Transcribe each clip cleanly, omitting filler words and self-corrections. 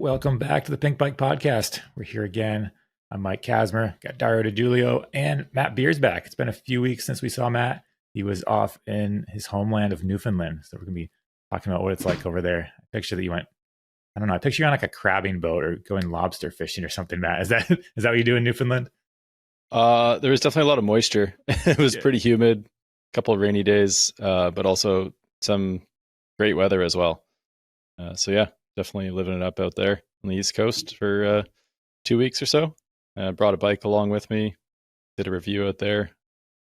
Welcome back to the Pinkbike podcast. We're here again. I'm Mike Kasmer, got Dario DiGiulio, and Matt Beer's back. It's been a few weeks since we saw Matt. He was off in his homeland of Newfoundland. So we're going to be talking about what it's like over there. I picture that you went, I don't know, I picture you on like a crabbing boat or going lobster fishing or something, Matt. Is that what you do in Newfoundland? There was definitely a lot of moisture. It was pretty humid, a couple of rainy days, but also some great weather as well. So yeah, definitely living it up out there on the East Coast for 2 weeks or so. Brought a bike along with me, did a review out there,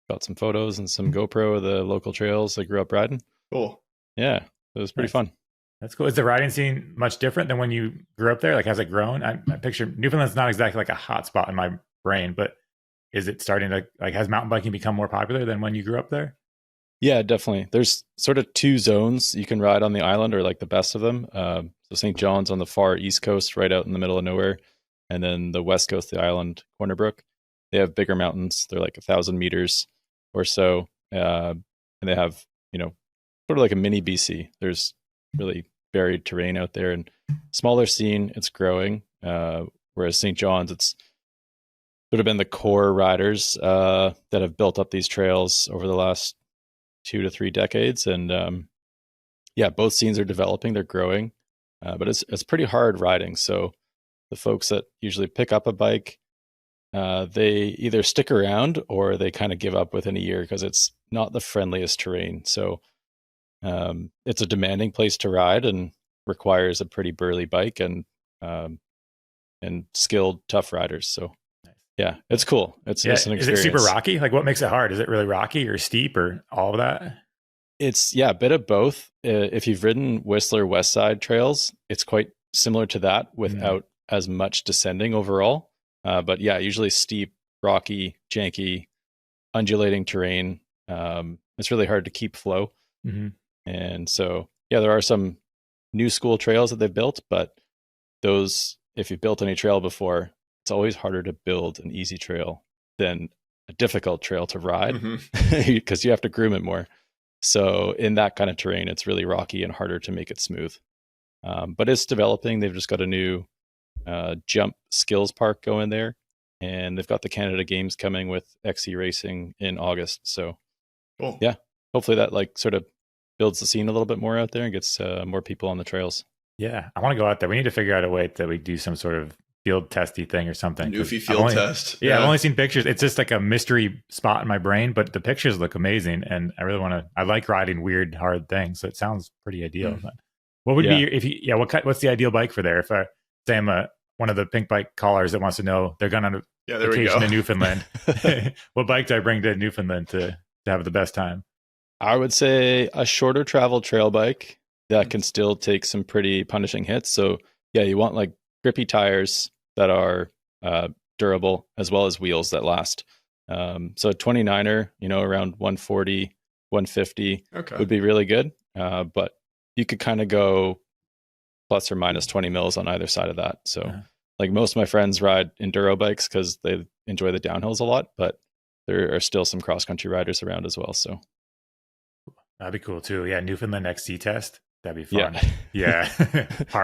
got some photos and some GoPro of the local trails I grew up riding. Cool. Yeah, it was pretty fun. That's cool. Is the riding scene much different than when you grew up there? Like, has it grown? I picture Newfoundland's not exactly like a hot spot in my brain, but is it starting to, like, has mountain biking become more popular than when you grew up there? Yeah, definitely. There's sort of two zones you can ride on the island, or like the best of them. So St. John's on the far east coast, right out in the middle of nowhere. And then the west coast of the island, Corner Brook, they have bigger mountains. They're like 1,000 meters or so. And they have, sort of like a mini BC. There's really varied terrain out there and smaller scene. It's growing. Whereas St. John's, it's sort of been the core riders that have built up these trails over the last 2 to 3 decades. And both scenes are developing. They're growing. But it's pretty hard riding. So the folks that usually pick up a bike, they either stick around or they kind of give up within a year because it's not the friendliest terrain. So it's a demanding place to ride and requires a pretty burly bike and skilled, tough riders. So yeah, it's cool. It's an experience. Is it super rocky? Like, what makes it hard? Is it really rocky or steep or all of that? It's a bit of both. If you've ridden Whistler West Side trails, it's quite similar to that without as much descending overall. But yeah, usually steep, rocky, janky, undulating terrain. It's really hard to keep flow. Mm-hmm. And so, yeah, there are some new school trails that they've built, but those, if you've built any trail before, it's always harder to build an easy trail than a difficult trail to ride because you have to groom it more. So in that kind of terrain, it's really rocky and harder to make it smooth. But it's developing. They've just got a new jump skills park going there. And they've got the Canada Games coming with XC Racing in August. So cool. Yeah, hopefully that like sort of builds the scene a little bit more out there and gets more people on the trails. Yeah, I want to go out there. We need to figure out a way that we do some sort of field testy thing or something. Newfie field test. Yeah, I've only seen pictures. It's just like a mystery spot in my brain, but the pictures look amazing. And I really want to, I like riding weird, hard things. So it sounds pretty ideal. But what would be, if you, what's the ideal bike for there? If I say I'm one of the Pinkbike callers that wants to know they're going on a vacation in Newfoundland, what bike do I bring to Newfoundland to have the best time? I would say a shorter travel trail bike that can still take some pretty punishing hits. So yeah, you want like grippy tires that are durable, as well as wheels that last. So a 29er, around 140, 150 would be really good. But you could kind of go plus or minus 20 mils on either side of that. So like most of my friends ride enduro bikes because they enjoy the downhills a lot, but there are still some cross-country riders around as well. So that'd be cool too. Yeah, Newfoundland XC test. That'd be fun. Yeah.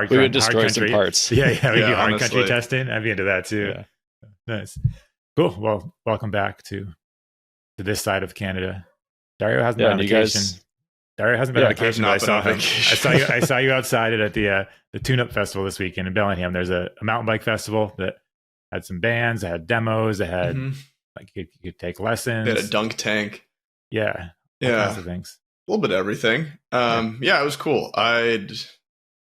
We would destroy some parts. Yeah. We do hard country testing. I'd be into that too. Yeah. Nice. Cool. Well, welcome back to this side of Canada. Dario hasn't been on vacation. Dario hasn't been on vacation. I saw you outside at the Tune-Up Festival this weekend in Bellingham. There's a mountain bike festival that had some bands, it had demos, it had like you could take lessons. They had a dunk tank. Yeah. All kinds of things. A little bit of everything. It was cool. I'd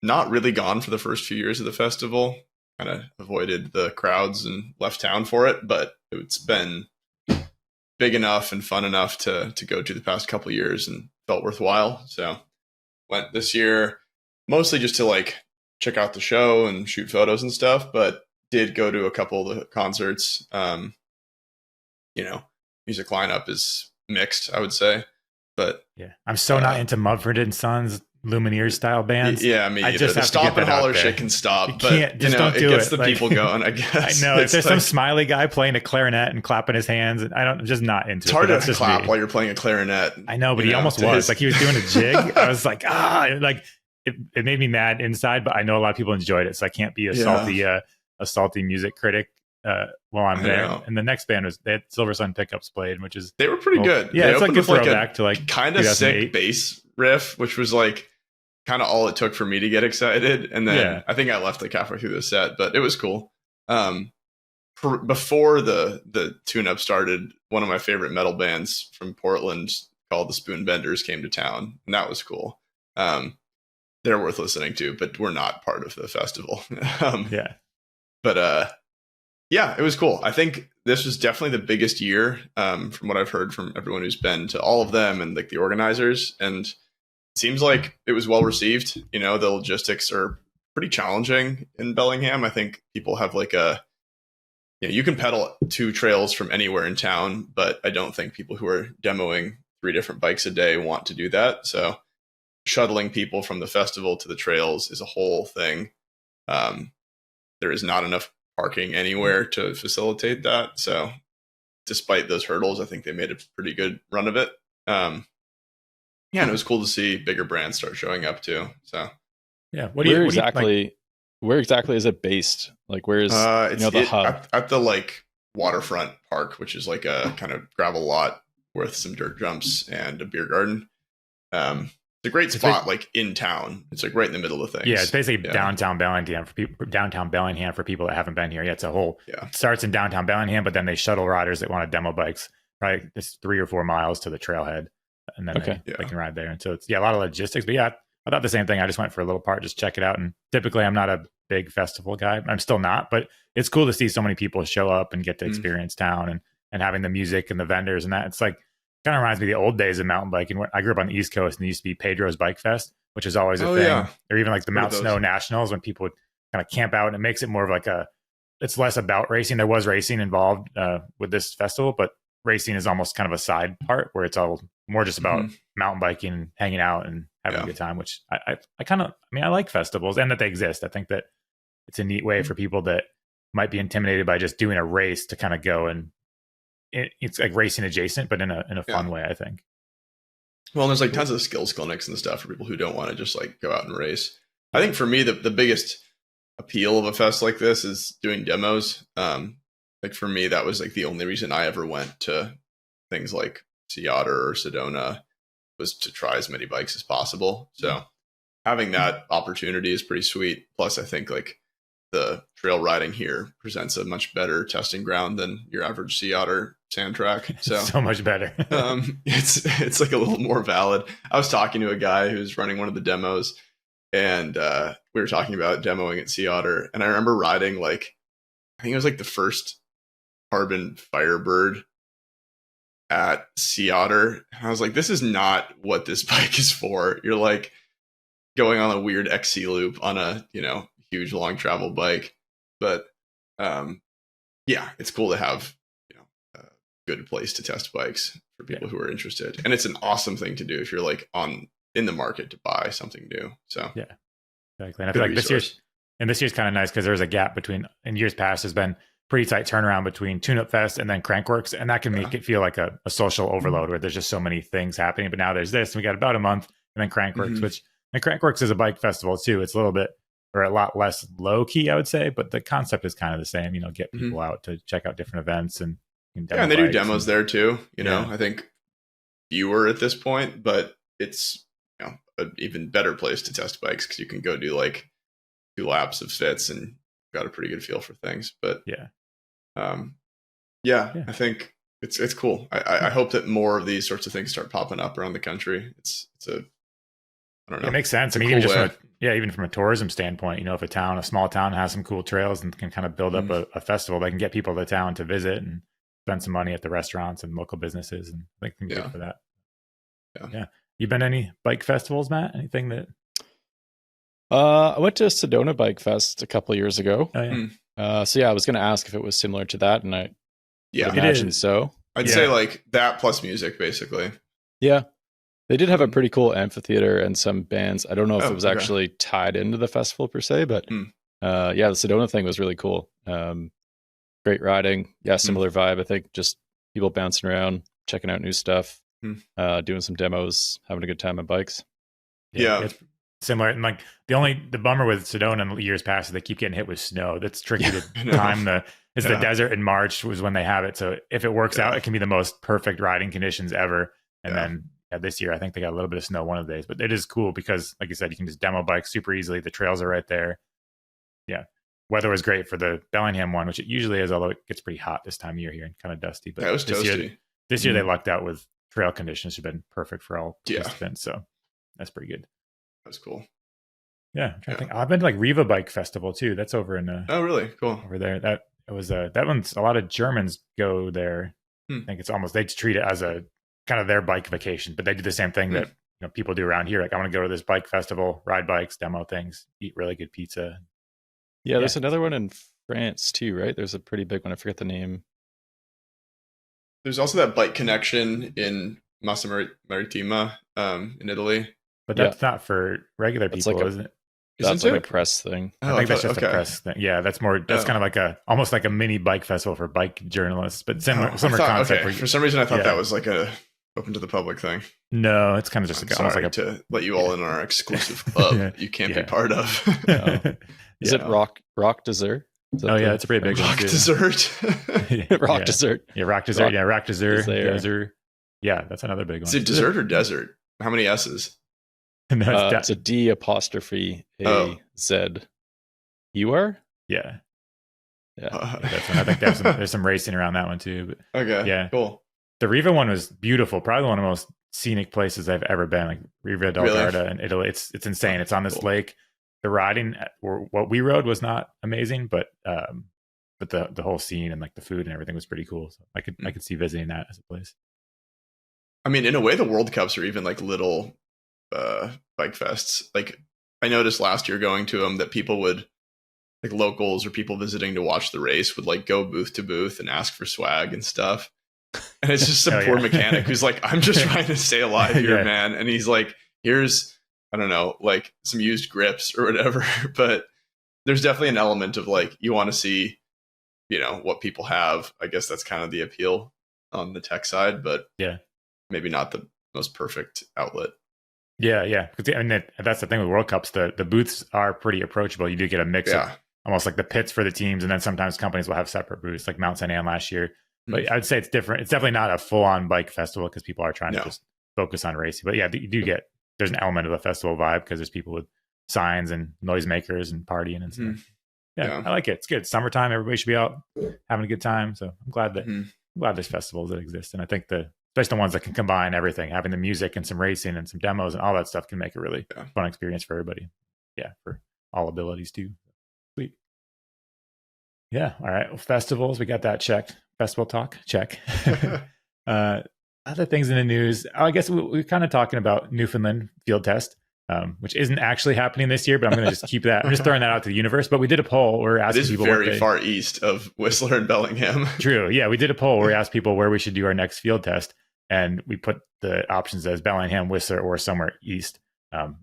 not really gone for the first few years of the festival. Kind of avoided the crowds and left town for it, but it's been big enough and fun enough to go to the past couple of years and felt worthwhile. So went this year mostly just to like check out the show and shoot photos and stuff, but did go to a couple of the concerts. Music lineup is mixed, I would say. But yeah, I'm so not into Mumford and Sons Lumineers style bands. Yeah, me either. The stop and holler shit can stop, you can't, but don't do it gets the people going, I guess. I know. If there's some smiley guy playing a clarinet and clapping his hands, I'm just not into it. It's hard to clap while you're playing a clarinet. I know, but he almost was. Like he was doing a jig. I was like, like it made me mad inside, but I know a lot of people enjoyed it, so I can't be a salty music critic while I'm there. And the next band they had Silver Sun Pickups played, which is they were pretty good. Yeah, they it's like a throwback to like kind of sick bass riff, which was like kind of all it took for me to get excited. And then I think I left like halfway through the set, but it was cool. Before the tune-up started, one of my favorite metal bands from Portland called the Spoonbenders came to town, and that was cool. They're worth listening to, but we're not part of the festival. But it was cool. I think this was definitely the biggest year from what I've heard from everyone who's been to all of them and like the organizers. And it seems like it was well received. The logistics are pretty challenging in Bellingham. I think people have like you can pedal 2 trails from anywhere in town, but I don't think people who are demoing 3 different bikes a day want to do that. So shuttling people from the festival to the trails is a whole thing. There is not enough parking anywhere to facilitate that. So despite those hurdles, I think they made a pretty good run of it. And it was cool to see bigger brands start showing up too. So where exactly is it based? Like where is the hub? At the like waterfront park, which is like a kind of gravel lot with some dirt jumps and a beer garden. It's a great spot, like in town. It's like right in the middle of things. Yeah, it's basically downtown Bellingham for people. Downtown Bellingham for people that haven't been here. It's a whole. Yeah. It starts in downtown Bellingham, but then they shuttle riders that want to demo bikes. Right, it's 3 or 4 miles to the trailhead, and then they can ride there. And so it's a lot of logistics. But I thought the same thing. I just went for a little part, just check it out. And typically, I'm not a big festival guy. I'm still not, but it's cool to see so many people show up and get to experience town and having the music and the vendors and that. It's like. Kind of reminds me of the old days of mountain biking. I grew up on the East Coast, and there used to be Pedro's Bike Fest, which is always a thing. Yeah. Or even like the Mount Snow Nationals, when people would kind of camp out, and it makes it more of like it's less about racing. There was racing involved with this festival, but racing is almost kind of a side part where it's all more just about mountain biking, and hanging out, and having a good time, which I like festivals and that they exist. I think that it's a neat way for people that might be intimidated by just doing a race to kind of go and it's like racing adjacent, but in a fun way, I think. Well, there's like tons of skills clinics and stuff for people who don't want to just like go out and race. I think for me, the biggest appeal of a fest like this is doing demos. Like for me, that was like the only reason I ever went to things like Sea Otter or Sedona, was to try as many bikes as possible. So having that opportunity is pretty sweet. Plus, I think like the trail riding here presents a much better testing ground than your average Sea Otter sand track. So much better. It's like a little more valid. I was talking to a guy who's running one of the demos, and we were talking about demoing at Sea Otter, and I remember riding like, I think it was like the first Carbon Firebird at Sea Otter. And I was like, this is not what this bike is for. You're like going on a weird XC loop on a, huge long travel bike. But it's cool to have a good place to test bikes for people who are interested, and it's an awesome thing to do if you're like in the market to buy something new. So exactly. And I feel like this year's kind of nice because there's a gap between, in years past there's been pretty tight turnaround between Tune-Up Fest and then Crankworks, and that can make it feel like a social overload where there's just so many things happening. But now there's this, and we got about a month, and then Crankworks, and Crankworks is a bike festival too. It's a lot less low key, I would say, but the concept is kind of the same. Get people out to check out different events and and they do demos there too. I think fewer at this point, but it's an even better place to test bikes because you can go do like 2 laps of fits and got a pretty good feel for things. But I think it's cool. I hope that more of these sorts of things start popping up around the country. I don't know. It makes sense. I mean, even from a tourism standpoint, if a small town has some cool trails and can kind of build up a festival, they can get people to town to visit and spend some money at the restaurants and local businesses, and I think can be good for that. Yeah. You been to any bike festivals, Matt? Anything that? I went to Sedona Bike Fest a couple of years ago. Oh, yeah. I was going to ask if it was similar to that, and I imagine so. I'd say like that plus music, basically. Yeah. They did have a pretty cool amphitheater and some bands. I don't know if it was actually tied into the festival per se, but the Sedona thing was really cool. Great riding. Yeah, similar vibe. I think just people bouncing around, checking out new stuff, doing some demos, having a good time on bikes. Yeah. similar. And like the bummer with Sedona in years past is they keep getting hit with snow. That's tricky to time the desert in March was when they have it. So if it works out, it can be the most perfect riding conditions ever. And then this year, I think they got a little bit of snow one of the days, but it is cool because, like you said, you can just demo bike super easily. The trails are right there. Yeah. Weather was great for the Bellingham one, which it usually is, although it gets pretty hot this time of year here and kind of dusty. But it was toasty. This year they lucked out with trail conditions. Have been perfect for all participants. So that's pretty good. That's cool. Yeah. I'm trying to think. I've been to like Riva Bike Festival too. That's over in oh, really? Cool. Over there. That one's a lot of Germans go there. I think it's almost, they treat it as a kind of their bike vacation, but they do the same thing that people do around here. Like, I want to go to this bike festival, ride bikes, demo things, eat really good pizza. Yeah, there's another one in France too, right? There's a pretty big one. I forget the name. There's also that bike connection in Massa Marittima in Italy. But that's not for regular people, isn't it? That's like a press thing. I think that's just a press thing. Yeah, that's more. That's kind of like almost like a mini bike festival for bike journalists, but similar concept. Okay. For some reason, I thought that was like a open to the public thing. No, it's kind of just almost like to let you all in on our exclusive club. You can't be part of. Is it Rock Dessert? It's a pretty big Rock Dessert. Rock Dessert. Yeah, Rock Dessert. Rock Dessert. Yeah, that's another big one. Is it dessert or desert? How many S's? No, it's a D apostrophe A Z. You are? Yeah. I think there's some racing around that one too. But okay. Yeah. Cool. The Riva one was beautiful. Probably one of the most scenic places I've ever been. Like Riva del Garda in Italy. It's insane. It's on this lake. The riding, or what we rode, was not amazing, but the whole scene and like the food and everything was pretty cool. So I could see visiting that as a place. I mean, in a way, the World Cups are even like little bike fests. Like, I noticed last year going to them that people would, like locals or people visiting to watch the race, would like go booth to booth and ask for swag and stuff. And it's just some poor mechanic who's like, I'm just trying to stay alive here, man. And he's like, here's, I don't know, like some used grips or whatever. But there's definitely an element of like, you want to see, what people have. I guess that's kind of the appeal on the tech side, but maybe not the most perfect outlet. Yeah. Because I mean, that's the thing with World Cups. The booths are pretty approachable. You do get a mix of almost like the pits for the teams, and then sometimes companies will have separate booths, like Mount St. Anne last year. But I'd say it's different. It's definitely not a full-on bike festival because people are trying to just focus on racing. But yeah, you do get, there's an element of a festival vibe because there's people with signs and noisemakers and partying and stuff. I like it. It's good. Summertime, everybody should be out having a good time. So I'm glad there's festivals that exist. And I think especially the ones that can combine everything, having the music and some racing and some demos and all that stuff can make a really fun experience for everybody. Yeah, for all abilities too. Sweet. Yeah. All right. Well, festivals, we got that checked. Festival talk, check. Other things in the news. I guess we're kind of talking about Newfoundland field test, which isn't actually happening this year, but I'm going to just keep that. I'm just throwing that out to the universe. But we did a poll where we asked people. It is very far east of Whistler and Bellingham. True. Yeah, we did a poll where we asked people where we should do our next field test, and we put the options as Bellingham, Whistler, or somewhere east.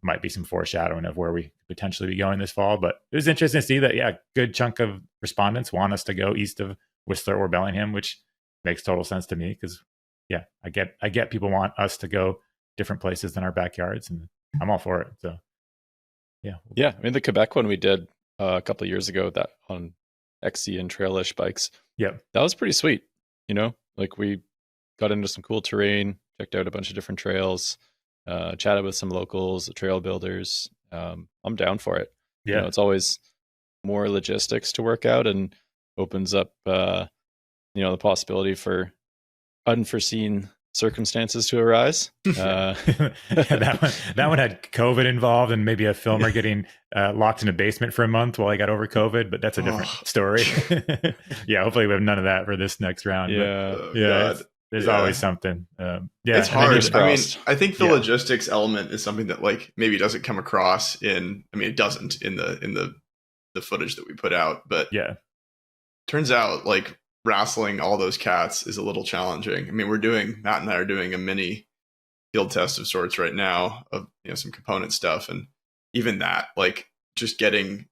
Might be some foreshadowing of where we could potentially be going this fall. But it was interesting to see that, good chunk of respondents want us to go east of Whistler or Bellingham, which makes total sense to me because, I get people want us to go different places than our backyards, and I'm all for it. So, I mean, the Quebec one we did a couple of years ago, that on XC and trailish bikes. Yeah, that was pretty sweet. Like we got into some cool terrain, checked out a bunch of different trails, chatted with some locals, the trail builders. I'm down for it. Yeah, it's always more logistics to work out and opens up, the possibility for unforeseen circumstances to arise. That one had COVID involved, and maybe a filmer getting locked in a basement for a month while he got over COVID, but that's a different story. Hopefully we have none of that for this next round. There's always something. It's hard. I mean, I think the logistics element is something that like maybe doesn't come across it doesn't in the footage that we put out, but turns out like wrestling all those cats is a little challenging. I mean, Matt and I are doing a mini field test of sorts right now of some component stuff, and even that, like just getting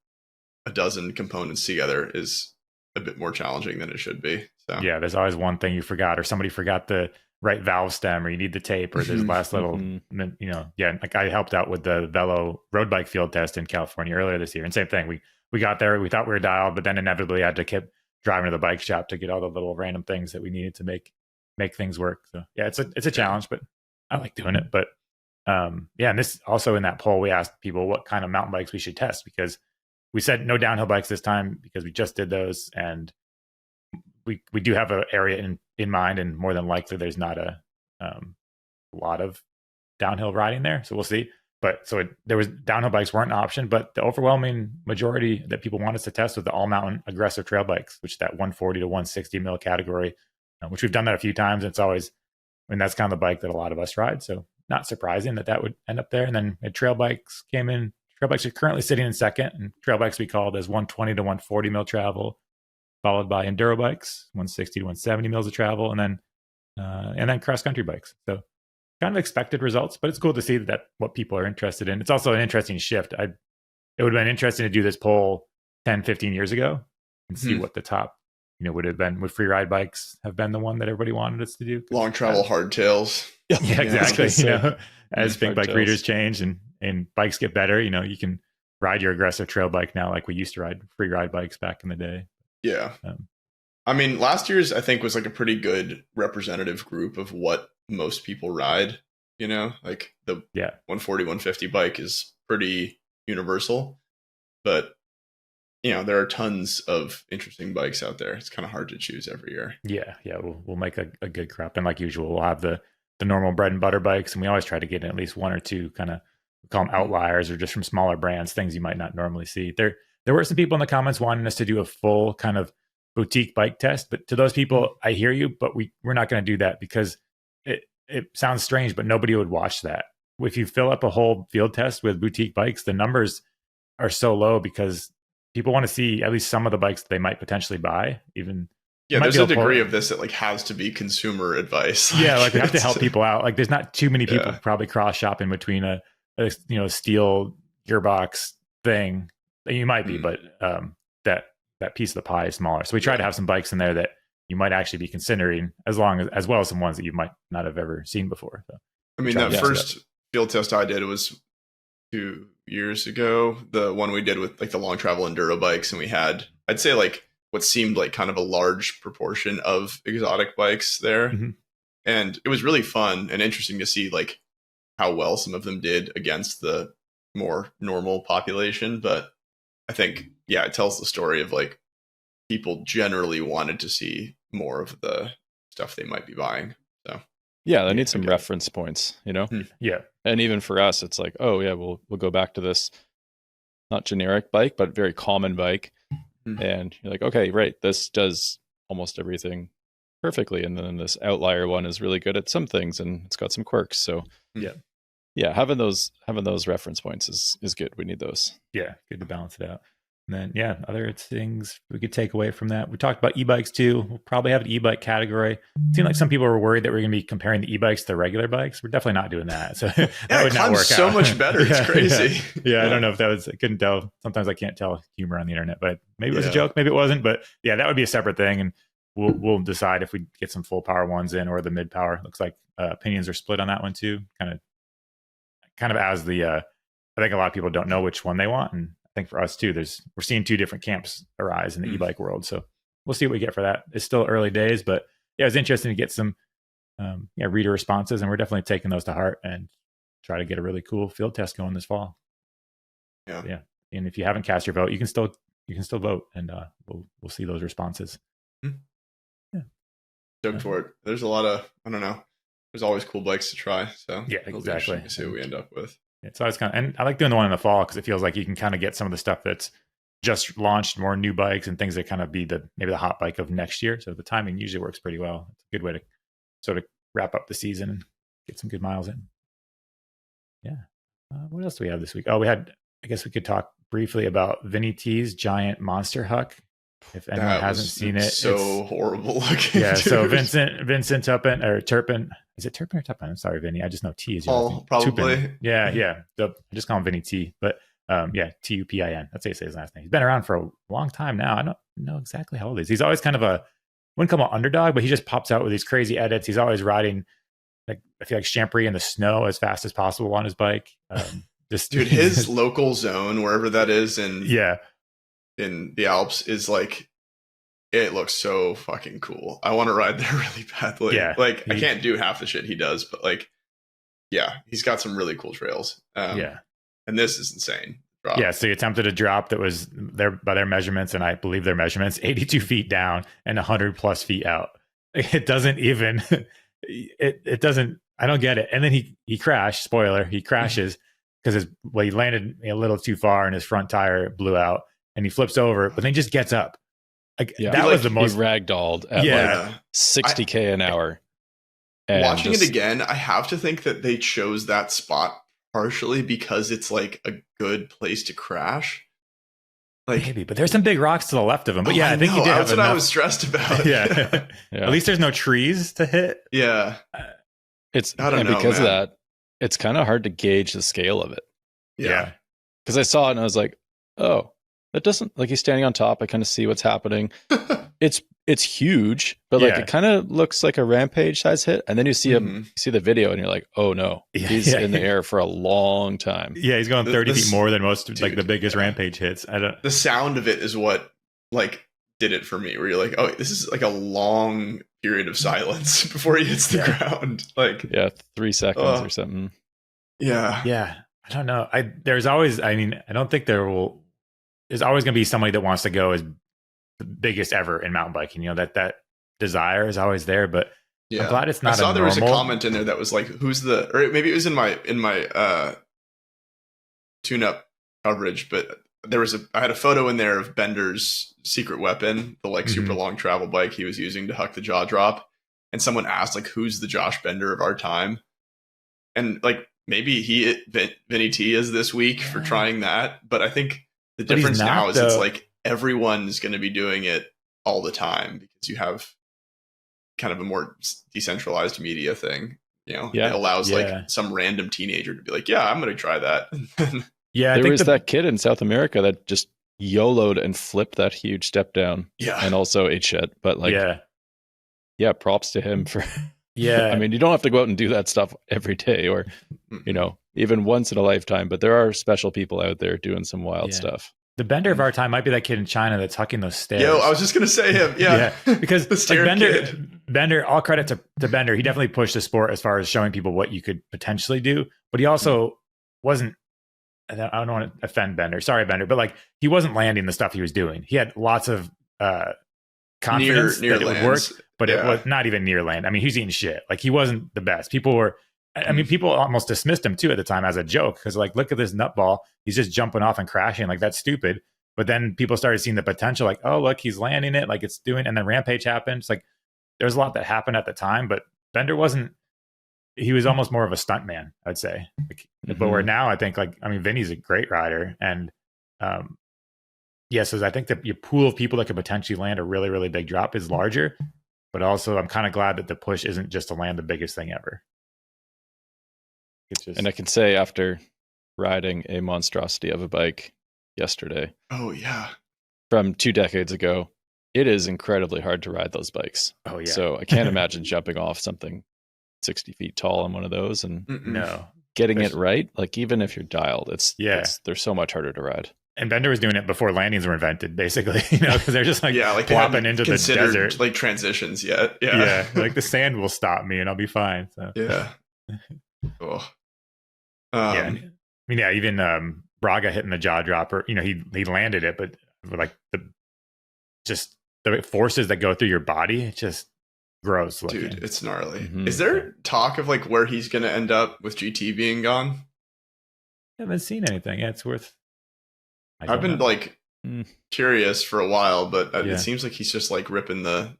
a dozen components together is a bit more challenging than it should be. So there's always one thing you forgot, or somebody forgot the right valve stem, or you need the tape, or there's last little, like I helped out with the Velo road bike field test in California earlier this year. And same thing. We got there, we thought we were dialed, but then inevitably had to keep driving to the bike shop to get all the little random things that we needed to make things work. So yeah, it's a challenge, but I like doing it. But and this also, in that poll, we asked people what kind of mountain bikes we should test, because we said no downhill bikes this time because we just did those, and we do have an area in mind, and more than likely there's not a lot of downhill riding there, so we'll see. But there was downhill bikes weren't an option, but the overwhelming majority that people want us to test was the all mountain aggressive trail bikes, which is that 140 to 160 mil category, which we've done that a few times. It's always, that's kind of the bike that a lot of us ride, so not surprising that would end up there. And then trail bikes came in. Trail bikes are currently sitting in second, and trail bikes we called as 120 to 140 mil travel, followed by enduro bikes, 160 to 170 mils of travel, and then cross country bikes. So kind of expected results, but it's cool to see that what people are interested in. It's also an interesting shift. It would have been interesting to do this poll 10, 15 years ago and see what the top, would have been. Would free ride bikes have been the one that everybody wanted us to do? Long travel hardtails. Yeah, exactly. As Pinkbike readers change and bikes get better, you can ride your aggressive trail bike now like we used to ride free ride bikes back in the day. Yeah. Last year's, I think, was like a pretty good representative group of what most people ride, like the 140, 150 bike is pretty universal, but there are tons of interesting bikes out there. It's kind of hard to choose every year. Yeah. We'll make a good crop. And like usual, we'll have the normal bread and butter bikes, and we always try to get in at least one or two kind of, we call them outliers, or just from smaller brands, things you might not normally see. There were some people in the comments wanting us to do a full kind of boutique bike test, but to those people, I hear you, but we're not going to do that because it sounds strange, but nobody would watch that. If you fill up a whole field test with boutique bikes, the numbers are so low because people want to see at least some of the bikes that they might potentially buy. There's a degree of this that like has to be consumer advice. Yeah, like we have to help people out. Like there's not too many people probably cross shopping between a steel gearbox thing. You might be, but that piece of the pie is smaller. So we try to have some bikes in there that you might actually be considering, as well as some ones that you might not have ever seen before. So that first field test I did, it was 2 years ago. The one we did with like the long travel enduro bikes, and we had, I'd say, like what seemed like kind of a large proportion of exotic bikes there. Mm-hmm. And it was really fun and interesting to see like how well some of them did against the more normal population. But I think, it tells the story of like people generally wanted to see more of the stuff they might be buying. So they need some reference points, Yeah. And even for us, it's like, we'll go back to this not generic bike, but very common bike. Mm-hmm. And you're like, okay, right, this does almost everything perfectly. And then this outlier one is really good at some things, and it's got some quirks. So having those reference points is good. We need those. Yeah, good to balance it out. And then, other things we could take away from that. We talked about e-bikes too. We'll probably have an e-bike category. It seemed like some people were worried that we're going to be comparing the e-bikes to regular bikes. We're definitely not doing that. So that would not work so out. much better. It's crazy. Yeah, I don't know if that was, I couldn't tell. Sometimes I can't tell humor on the internet, but maybe it was a joke. Maybe it wasn't. But that would be a separate thing. And we'll decide if we get some full power ones in or the mid power. Looks like opinions are split on that one too. Kind of as the, I think a lot of people don't know which one they want. And I think for us too, we're seeing two different camps arise in the e-bike world. So we'll see what we get for that. It's still early days, but it was interesting to get some reader responses, and we're definitely taking those to heart and try to get a really cool field test going this fall. Yeah. And if you haven't cast your vote, you can still vote, and we'll see those responses. Yeah. Stoked for it. There's a lot of, I don't know, there's always cool bikes to try. So exactly. See what we end up with. So I was and I like doing the one in the fall because it feels like you can kind of get some of the stuff that's just launched, more new bikes and things that kind of be maybe the hot bike of next year. So the timing usually works pretty well. It's a good way to sort of wrap up the season and get some good miles in. Yeah. What else do we have this week? I guess we could talk briefly about Vinny T's giant monster huck. If anyone hasn't seen it, so horrible looking. Yeah. Dude. So Vincent Turpin. Is it Turpin or Turpin? I'm sorry, Vinny. I just know T is yours. Probably. Tupin. Yeah. I just call him Vinny T. But Tupin. That's how you say his last name. He's been around for a long time now. I don't know exactly how old he is. He's always kind of a wouldn't call him an underdog, but he just pops out with these crazy edits. He's always riding, like, I feel like Champree in the snow as fast as possible on his bike. Dude, his local zone, wherever that is in the Alps, is like, it looks so fucking cool. I want to ride there really badly. Yeah, like I can't do half the shit he does, but like, yeah, he's got some really cool trails. And this is insane. Drop. Yeah, so he attempted a drop that was by their measurements, and I believe their measurements, 82 feet down and 100 plus feet out. It doesn't even, it doesn't, I don't get it. And then he crashed, spoiler, he crashes because he landed a little too far and his front tire blew out and he flips over, but then he just gets up. Like, that was the most. He ragdolled at like 60K an hour. And watching it again, I have to think that they chose that spot partially because it's like a good place to crash. Like, maybe, but there's some big rocks to the left of him. But I think he did. That's what I was stressed about. Yeah. At least there's no trees to hit. Yeah. I don't know, because of that, it's kind of hard to gauge the scale of it. Yeah. Because I saw it and I was like, oh, that doesn't, like, he's standing on top. I kind of see what's happening. It's huge, but like it kind of looks like a Rampage size hit. And then you see him, you see the video, and you're like, oh no, he's in the air for a long time. Yeah, he's going 30 feet more than most, like the biggest Rampage hits. The sound of it is what like did it for me. Where you're like, oh, this is like a long period of silence before he hits the ground. Like 3 seconds or something. Yeah. I don't know. There's always, I don't think there's always going to be somebody that wants to go as the biggest ever in mountain biking. You know, that desire is always there, but I'm glad it's not. I saw there was a comment in there that was like, who's the, or maybe it was in my tune-up coverage, but I had a photo in there of Bender's secret weapon, the like super long travel bike he was using to huck the jaw drop. And someone asked like, who's the Josh Bender of our time? And like, maybe Vinny T is this week for trying that. But I think the difference now is it's like everyone's going to be doing it all the time because you have kind of a more decentralized media thing. You know, it allows like some random teenager to be like, yeah, I'm going to try that. There was that kid in South America that just YOLO'd and flipped that huge step down. Yeah. And also ate shit. But like, props to him for, I mean, you don't have to go out and do that stuff every day or, you know, even once in a lifetime, but there are special people out there doing some wild stuff. The Bender of our time might be that kid in China that's hucking those stairs. Yo, I was just going to say him. Yeah. Because like Bender, all credit to Bender. He definitely pushed the sport as far as showing people what you could potentially do. But he also wasn't, I don't want to offend Bender. Sorry, Bender. But like, he wasn't landing the stuff he was doing. He had lots of confidence near that it would work, but it was not even near land. I mean, he's eating shit. Like, he wasn't the best. People almost dismissed him too at the time as a joke because like, look at this nutball. He's just jumping off and crashing. Like, that's stupid. But then people started seeing the potential. Like, oh, look, he's landing it. Like, it's doing. And then Rampage happened. It's like there's a lot that happened at the time, but Bender wasn't. He was almost more of a stunt man, I'd say. Like, but where now, I think Vinny's a great rider, and so I think that your pool of people that could potentially land a really, really big drop is larger. But also, I'm kind of glad that the push isn't just to land the biggest thing ever. And I can say after riding a monstrosity of a bike yesterday. Oh, yeah. From 2 decades ago, it is incredibly hard to ride those bikes. Oh, yeah. So I can't imagine jumping off something 60 feet tall on one of those and getting it right. Like, even if you're dialed, they're so much harder to ride. And Bender was doing it before landings were invented, basically, you know, because they're just like plopping into the desert. Like transitions yet. Yeah. Like, the sand will stop me and I'll be fine. So. Yeah. Cool. Even Braga hitting the jaw dropper, you know, he landed it, but like the forces that go through your body, it's just gross looking. Dude, it's gnarly. Is there talk of like where he's going to end up with GT being gone? I haven't seen anything. Yeah, it's worth. I've been like curious for a while, but it seems like he's just like ripping the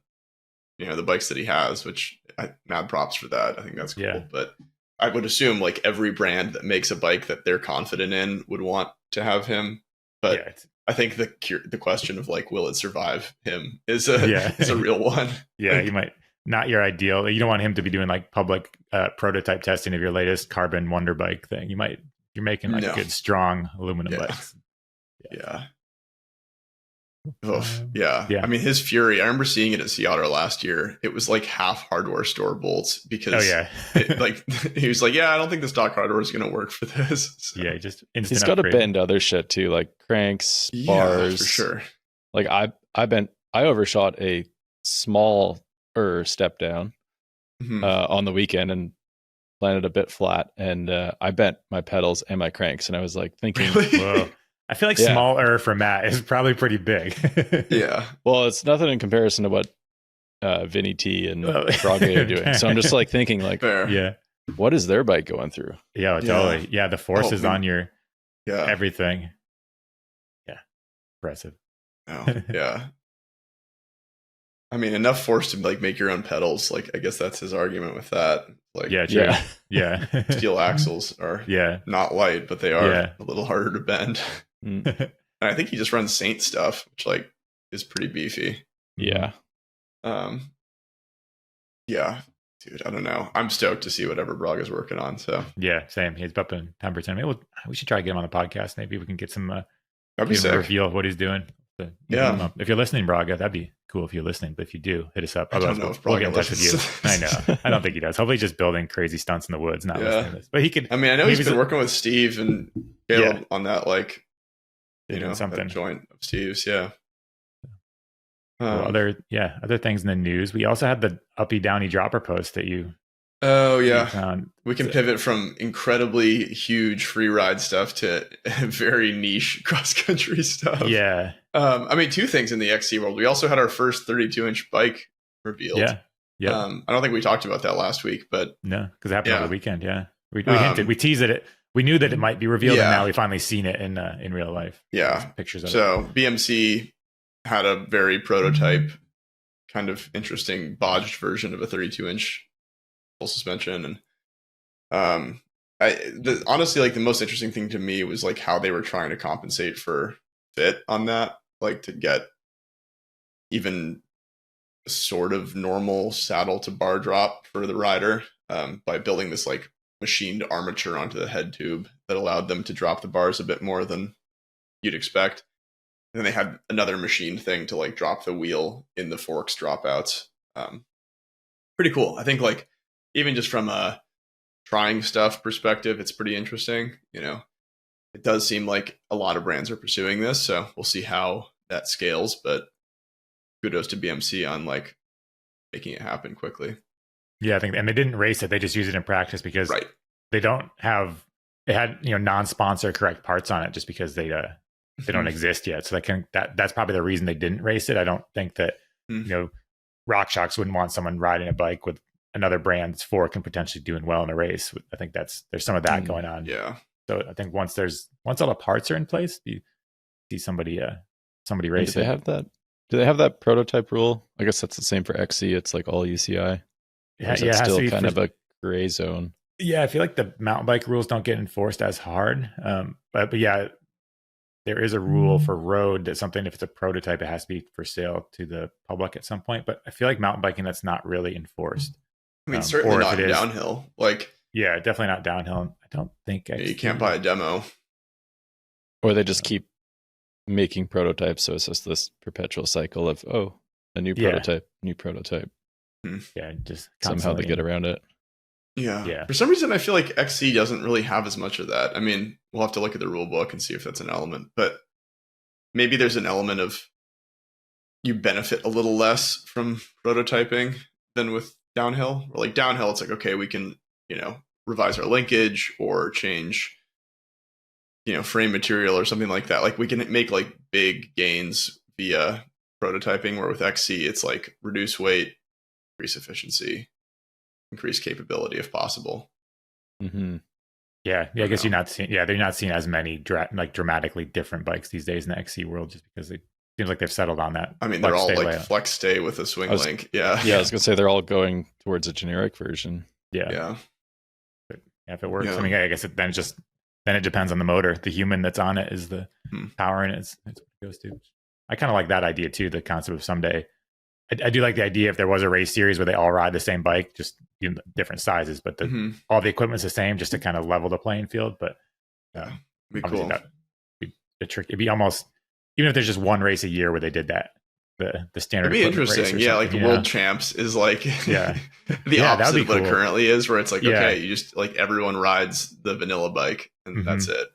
bikes that he has, which mad props for that. I think that's cool. Yeah. But I would assume like every brand that makes a bike that they're confident in would want to have him. But I think the question of like, will it survive him is a real one. Yeah, he might not your ideal. You don't want him to be doing like public prototype testing of your latest carbon wonder bike thing. You're making like good, strong aluminum bikes. Yeah. Yeah. I mean, his Fury, I remember seeing it at Sea Otter last year. It was like half hardware store bolts because he was like, yeah, I don't think the stock hardware is going to work for this. So. Yeah, just he's got to bend other shit too, like cranks, bars. For sure. Like I overshot a small step down on the weekend and landed a bit flat, and I bent my pedals and my cranks, and I was like thinking, really? Whoa. I feel like small for Matt is probably pretty big. Yeah. Well, it's nothing in comparison to what Vinny T and Braga are doing. So I'm just like thinking, like, what is their bike going through? Yeah, totally. Yeah, the force is on your everything. Yeah, impressive. Oh, yeah. I mean, enough force to like make your own pedals. Like, I guess that's his argument with that. Like, yeah. Steel axles are not light, but they are a little harder to bend. And I think he just runs Saint stuff, which like is pretty beefy. Yeah. Yeah, dude, I don't know. I'm stoked to see whatever Braga's working on. So yeah, same. He's up in 10%. Maybe we should try to get him on the podcast. Maybe we can get some that'd be sick. Reveal of what he's doing. If you're listening, Braga, that'd be cool if you're listening. But if you do, hit us up. Otherwise, we'll get in touch with you. I know. I don't think he does. Hopefully, he's just building crazy stunts in the woods, not listening to this. But he could. I mean, I know he's been working with Steve and Caleb on that, like, something that joint of Steve's. Yeah. Other things in the news. We also had the uppy downy dropper post that you. Oh yeah, we can pivot from incredibly huge free ride stuff to very niche cross country stuff. Yeah. I mean, two things in the XC world. We also had our first 32-inch bike revealed. Yeah. I don't think we talked about that last week, but no, because it happened over the weekend. Yeah, we hinted, we teased it. We knew that it might be revealed, and now we finally seen it in real life. Yeah, pictures of it. So BMC had a very prototype, kind of interesting bodged version of a 32-inch full suspension, and honestly, like the most interesting thing to me was like how they were trying to compensate for fit on that, like to get even sort of normal saddle to bar drop for the rider by building this like machined armature onto the head tube that allowed them to drop the bars a bit more than you'd expect. And then they had another machined thing to like drop the wheel in the forks dropouts. Pretty cool. I think like even just from a trying stuff perspective, it's pretty interesting. It does seem like a lot of brands are pursuing this, so we'll see how that scales, but kudos to BMC on like making it happen quickly. Yeah, I think, and they didn't race it; they just use it in practice because they don't have. It had non-sponsor correct parts on it just because they don't exist yet. So that's probably the reason they didn't race it. I don't think that RockShox wouldn't want someone riding a bike with another brand's fork and potentially doing well in a race. I think there's some of that going on. Yeah. So I think once all the parts are in place, you see somebody race. Do they have that prototype rule? I guess that's the same for XC. It's like all UCI. It's still kind of a gray zone. Yeah, I feel like the mountain bike rules don't get enforced as hard. But yeah, there is a rule for road that something, if it's a prototype, it has to be for sale to the public at some point. But I feel like mountain biking, that's not really enforced. I mean, certainly not downhill. Like, yeah, definitely not downhill. I don't think you can't buy a demo. Or they just keep making prototypes, so it's just this perpetual cycle of a new prototype, new prototype. Yeah, just somehow they get around it. Yeah. For some reason, I feel like XC doesn't really have as much of that. I mean, we'll have to look at the rule book and see if that's an element, but maybe there's an element of you benefit a little less from prototyping than with downhill. Or like downhill, it's like, okay, we can, revise our linkage or change, frame material or something like that. Like we can make like big gains via prototyping, where with XC, it's like reduce weight, increase efficiency, increase capability if possible. Mm-hmm. Yeah. I guess you're not seeing. Yeah, they're not seeing as many dramatically different bikes these days in the XC world, just because it seems like they've settled on that. I mean, they're all like flex stay with a swing link. Yeah. Yeah, I was gonna say they're all going towards a generic version. Yeah. But if it works, I mean, I guess then it depends on the motor. The human that's on it is the power in it. It's what it goes to. I kind of like that idea too. The concept of someday. I do like the idea if there was a race series where they all ride the same bike, just different sizes, but all the equipment's the same, just to kind of level the playing field. But be cool. That'd be a trick. It'd be almost even if there's just one race a year where they did that, the standard. It'd be interesting. Yeah, like the World Champs is like the opposite of what it currently is, where it's like, okay, you just like everyone rides the vanilla bike and that's it.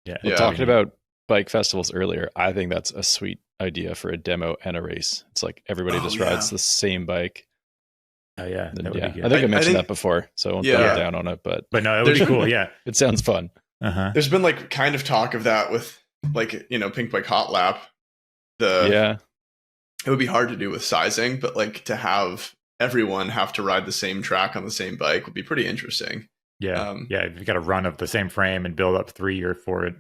Yeah. Well, talking about bike festivals earlier, I think that's a sweet idea for a demo and a race. It's like everybody just rides the same bike. Oh yeah, that would be good. I think I mentioned that before, so I won't put it down on it. But no, it would be cool. Yeah, it sounds fun. There's been like kind of talk of that with like Pinkbike Hot Lap. It would be hard to do with sizing, but like to have everyone have to ride the same track on the same bike would be pretty interesting. Yeah, if you got a run of the same frame and build up 3 or 4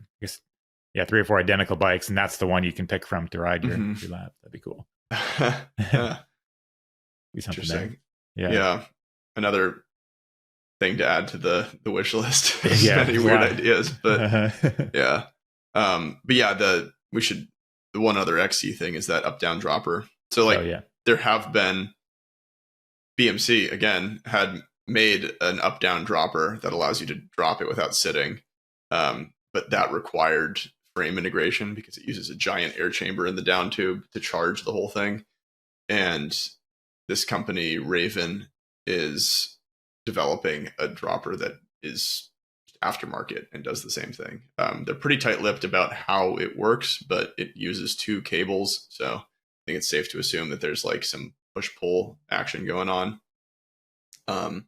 identical bikes, and that's the one you can pick from to ride your lap. That'd be cool. Be something there. Yeah. Another thing to add to the wish list. Many weird ideas, but the one other XC thing is that up down dropper. So like there have been BMC again had made an up down dropper that allows you to drop it without sitting, but that required frame integration because it uses a giant air chamber in the down tube to charge the whole thing. And this company Raven is developing a dropper that is aftermarket and does the same thing. They're pretty tight-lipped about how it works, but it uses 2 cables, so I think it's safe to assume that there's like some push-pull action going on. What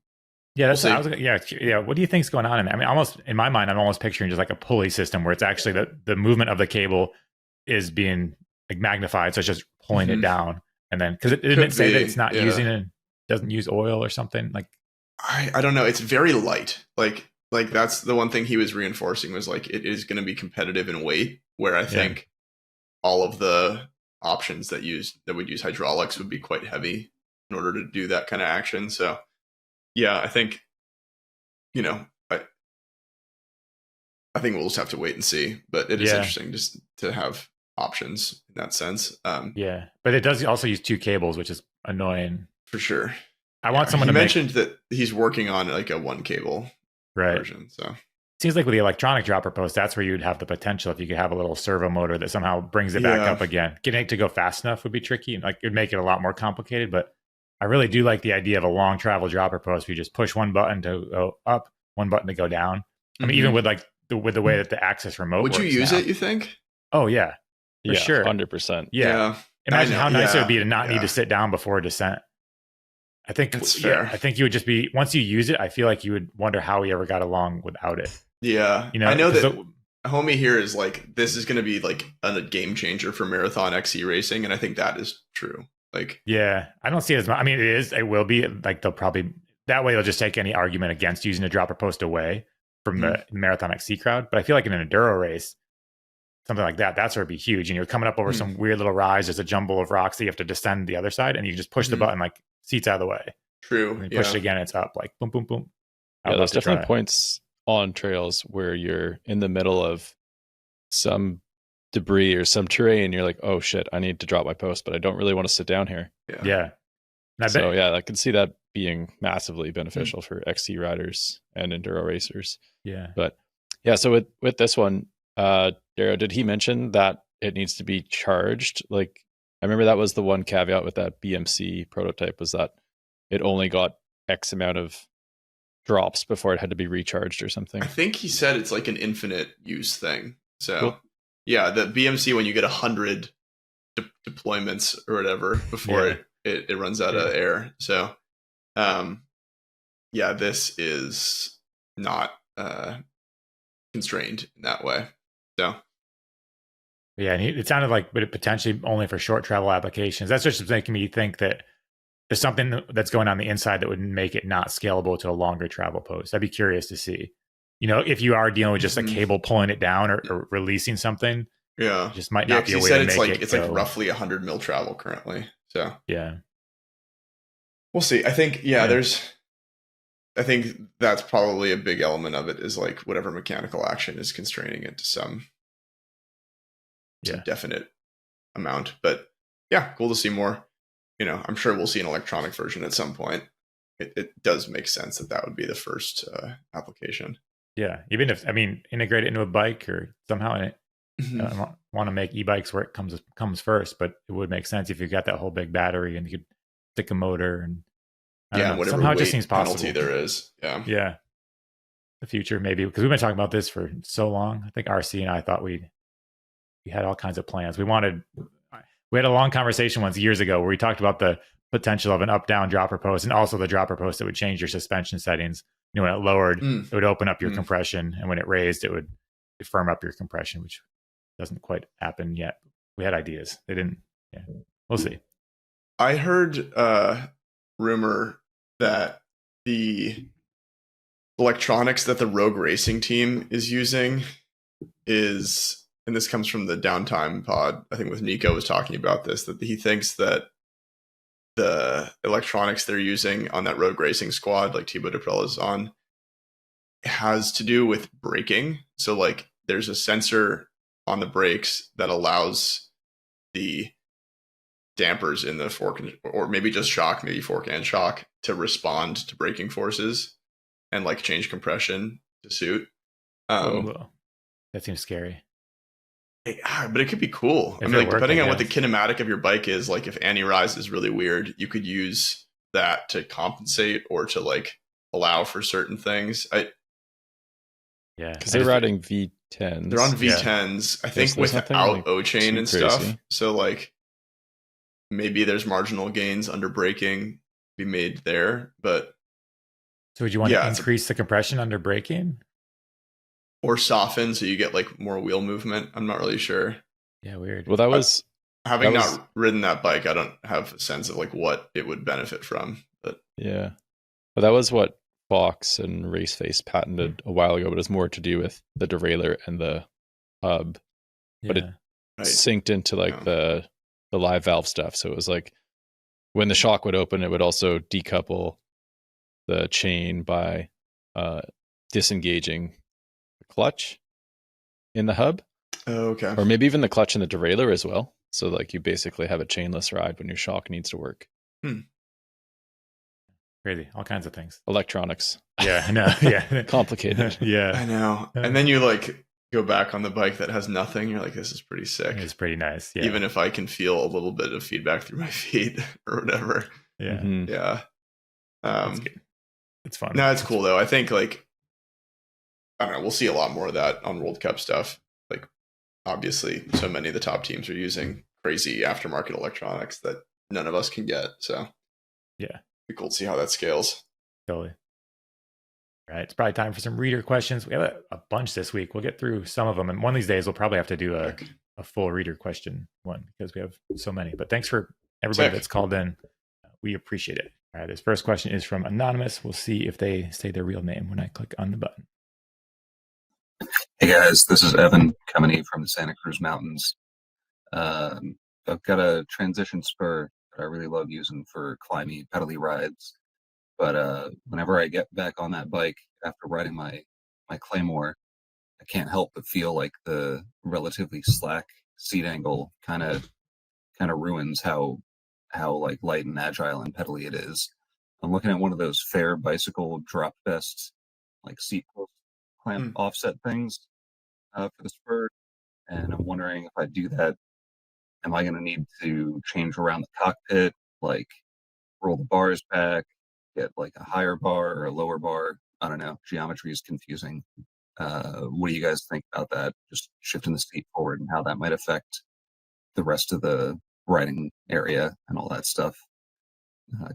do you think's going on in there? I mean, almost in my mind, I'm almost picturing just like a pulley system where it's actually the movement of the cable is being like magnified, so it's just pulling it down, and then because it didn't say that it's not using it, doesn't use oil or something like. I don't know. It's very light. Like that's the one thing he was reinforcing was like it is going to be competitive in weight, where I think all of the options that would use hydraulics would be quite heavy in order to do that kind of action. So yeah, I think I think we'll just have to wait and see. But it is interesting just to have options in that sense. But it does also use 2 cables, which is annoying for sure. I want someone to mentioned that he's working on like a 1 cable version. So seems like with the electronic dropper post, that's where you'd have the potential if you could have a little servo motor that somehow brings it back up again. Getting it to go fast enough would be tricky. Like it'd make it a lot more complicated, but I really do like the idea of a long travel dropper post where you just push one button to go up, one button to go down. I mean, even with like with the way that the Axis remote would you use it, you think? Oh yeah, for sure. 100%. Yeah. Imagine how nice it would be to not need to sit down before a descent. I think that's fair. I think you would just be, once you use it, I feel like you would wonder how we ever got along without it. Yeah. I know that homie here is like, this is going to be like a game changer for marathon XC racing. And I think that is true. Like, I don't see it as much. I mean, it will be like, they'll probably, that way they'll just take any argument against using a dropper post away from the marathon XC crowd. But I feel like in an enduro race, something like that's where it'd be huge. And you're coming up over some weird little rise. There's a jumble of rocks that you have to descend the other side, and you just push the button, like seats out of the way. True. And you push it again, it's up, like boom, boom, boom. Yeah, there's definitely points on trails where you're in the middle of some debris or some terrain. You're like, oh shit, I need to drop my post, but I don't really want to sit down here. Yeah. I can see that being massively beneficial for XC riders and enduro racers. Yeah. But yeah, so with this one, Dario, did he mention that it needs to be charged? Like, I remember that was the one caveat with that BMC prototype, was that it only got X amount of drops before it had to be recharged or something. I think he said it's like an infinite use thing. So cool. Yeah, the BMC, when you get 100 deployments or whatever before it runs out of air. So this is not constrained in that way. So yeah, and it sounded like, but it potentially only for short travel applications. That's just making me think that there's something that's going on the inside that would make it not scalable to a longer travel post. I'd be curious to see, if you are dealing with just a cable pulling it down or releasing something. Yeah, it just might not be a way to make it. It's like roughly 100 mil travel currently. So yeah, we'll see. I think I think that's probably a big element of it, is like whatever mechanical action is constraining it to some definite amount. But yeah, cool to see more. I'm sure we'll see an electronic version at some point. It does make sense that would be the first application. Yeah, even if integrate it into a bike or somehow in it. want to make e-bikes where it comes first, but it would make sense if you got that whole big battery and you could stick a motor and whatever somehow it weight just seems possible. penalty there is. Yeah. The future maybe, because we've been talking about this for so long. I think RC and I thought we had all kinds of plans. We had a long conversation once years ago where we talked about the potential of an up-down dropper post and also the dropper post that would change your suspension settings. When it lowered, it would open up your compression, and when it raised, it would firm up your compression, which doesn't quite happen yet. We had ideas. They didn't. Yeah, we'll see. I heard rumor that the electronics that the Rogue Racing team is using is, and this comes from the Downtime pod, I think with Nico was talking about this, that he thinks that the electronics they're using on that Rogue Racing squad, like Thibaut Deprel is on, has to do with braking. So like there's a sensor on the brakes that allows the dampers in the fork, or maybe just shock, maybe fork and shock, to respond to braking forces and like change compression to suit. That seems scary. But it could be cool. I mean, like, depending on what the kinematic of your bike is, like if anti-rise is really weird, you could use that to compensate or to like allow for certain things. Because they're riding V10s. They're on V10s, I think, without like O-chain and stuff. Crazy. So like maybe there's marginal gains under braking be made there, but so would you want to increase the compression under braking? Or soften so you get like more wheel movement. I'm not really sure. Yeah, weird. Well, not ridden that bike, I don't have a sense of like what it would benefit from. But yeah, well, that was what Fox and Raceface patented a while ago, but it's more to do with the derailleur and the hub. But it synced into like the live valve stuff. So it was like when the shock would open, it would also decouple the chain by disengaging clutch in the hub. Oh, okay. Or maybe even the clutch in the derailleur as well. So like you basically have a chainless ride when your shock needs to work. Crazy. All kinds of things. Electronics. Yeah, I know. Yeah. Complicated. Yeah. I know. And then you like go back on the bike that has nothing. You're like, this is pretty sick. It's pretty nice. Yeah. Even if I can feel a little bit of feedback through my feet or whatever. Yeah. Mm-hmm. Yeah. It's fun. No, it's cool though. I think like, I don't know, we'll see a lot more of that on World Cup stuff. Like, obviously, so many of the top teams are using crazy aftermarket electronics that none of us can get. So, yeah, it'd be cool to see how that scales. Totally. All right, it's probably time for some reader questions. We have a bunch this week. We'll get through some of them, and one of these days we'll probably have to do a full reader question one because we have so many. But thanks for everybody that's called in. We appreciate it. All right, this first question is from Anonymous. We'll see if they say their real name when I click on the button. Hey guys, this is Evan coming in from the Santa Cruz Mountains. I've got a transition spur that I really love using for climby, pedally rides. But whenever I get back on that bike after riding my Claymore, I can't help but feel like the relatively slack seat angle kind of ruins how like light and agile and pedally it is. I'm looking at one of those Fair bicycle drop vest like seat post clamp offset things for the spur, and I'm wondering if I do that, am I going to need to change around the cockpit, like roll the bars back, get like a higher bar or a lower bar? I don't know. Geometry is confusing. What do you guys think about that? Just shifting the seat forward and how that might affect the rest of the riding area and all that stuff.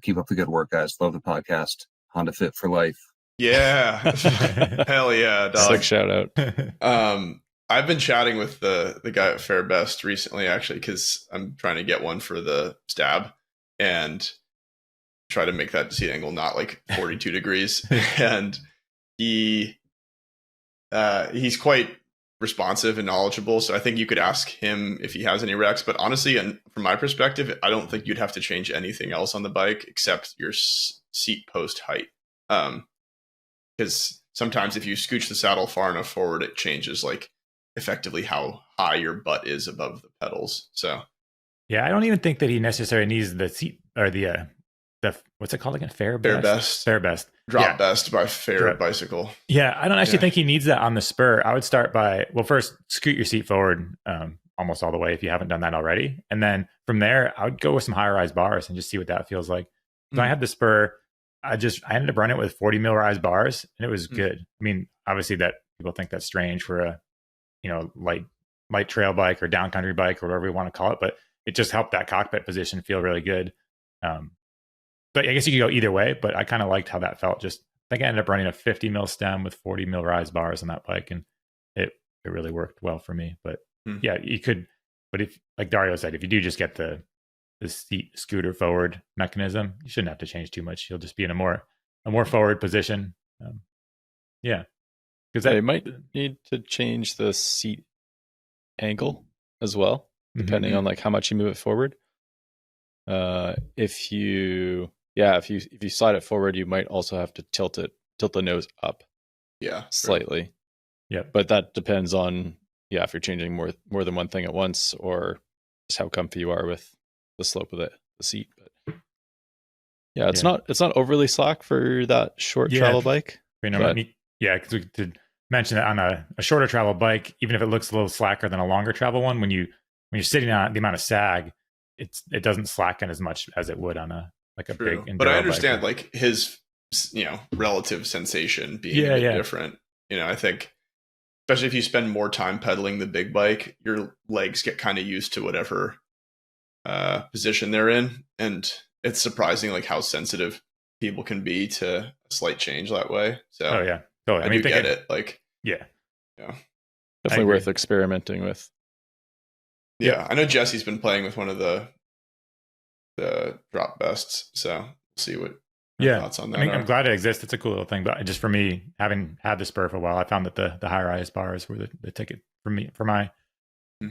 Keep up the good work, guys. Love the podcast. Honda Fit for life. Yeah. Hell yeah, dog. Sick shout out. I've been chatting with the guy at Fair Best recently, actually, because I'm trying to get one for the stab and try to make that seat angle not like 42 degrees. And he's quite responsive and knowledgeable. So I think you could ask him if he has any recs. But honestly, and from my perspective, I don't think you'd have to change anything else on the bike except your seat post height. Because sometimes if you scooch the saddle far enough forward, it changes like effectively how high your butt is above the pedals. So yeah, I don't even think that he necessarily needs the seat or the what's it called again? Fair Best. Drop Best by Fair Bicycle. Yeah, I don't actually think he needs that on the spur. I would start by, well, first scoot your seat forward almost all the way if you haven't done that already. And then from there, I would go with some higher rise bars and just see what that feels like. So I had the spur. I ended up running it with 40 mil rise bars, and it was good. I mean, obviously that people think that's strange for a, light trail bike or downcountry bike or whatever you want to call it, but it just helped that cockpit position feel really good. But I guess you could go either way, but I kind of liked how that felt. Just I think I ended up running a 50 mil stem with 40 mil rise bars on that bike, and it really worked well for me. But yeah, you could. But if, like Dario said, if you do just get the seat scooter forward mechanism, you shouldn't have to change too much. You'll just be in a more forward position. Yeah, because they might need to change the seat angle as well, depending on like how much you move it forward. If you slide it forward, you might also have to tilt the nose up. Yeah, slightly. Yeah, but that depends on if you're changing more than one thing at once, or just how comfy you are with the slope of the seat. But yeah, it's not overly slack for that short travel bike. Because we did mention that on a shorter travel bike, even if it looks a little slacker than a longer travel one, when you're sitting on the amount of sag, it doesn't slacken as much as it would on a big enduro. But I understand like his relative sensation being different. I think especially if you spend more time pedaling the big bike, your legs get kind of used to whatever position they're in, and it's surprising like how sensitive people can be to a slight change that way. So totally. I get it. Like definitely worth experimenting with. Yeah, I know Jesse's been playing with one of the drop bests, so we'll see what thoughts on that. I'm glad it exists. It's a cool little thing, but just for me, having had the spur for a while, I found that the higher rise bars were the ticket for me, for my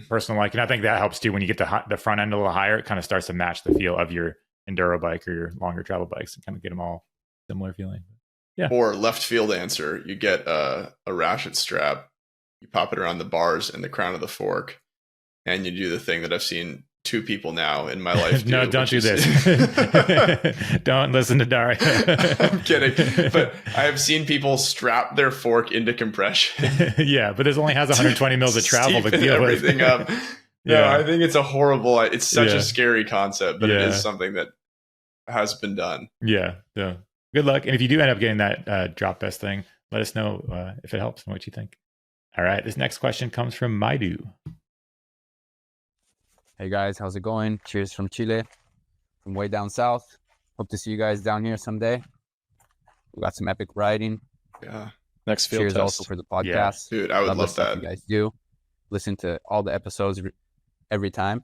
personal like. And I think that helps too when you get the front end a little higher. It kind of starts to match the feel of your enduro bike or your longer travel bikes and kind of get them all similar feeling. Yeah. Or left field answer, you get a ratchet strap, you pop it around the bars and the crown of the fork, and you do the thing that I've seen 2 people now in my life do. No, don't do this. Don't listen to Dario. I'm kidding. But I have seen people strap their fork into compression. Yeah, but this only has 120 mils of travel to deal with. Everything up. No, I think it's it's such a scary concept, but it is something that has been done. Yeah. So good luck. And if you do end up getting that drop best thing, let us know if it helps and what you think. All right. This next question comes from Maidu. Hey guys, how's it going? Cheers from Chile, from way down south. Hope to see you guys down here someday. We got some epic riding. Yeah. Next field Cheers test. also for the podcast. Yeah. Dude, I would love that. You guys do. Listen to all the episodes every time.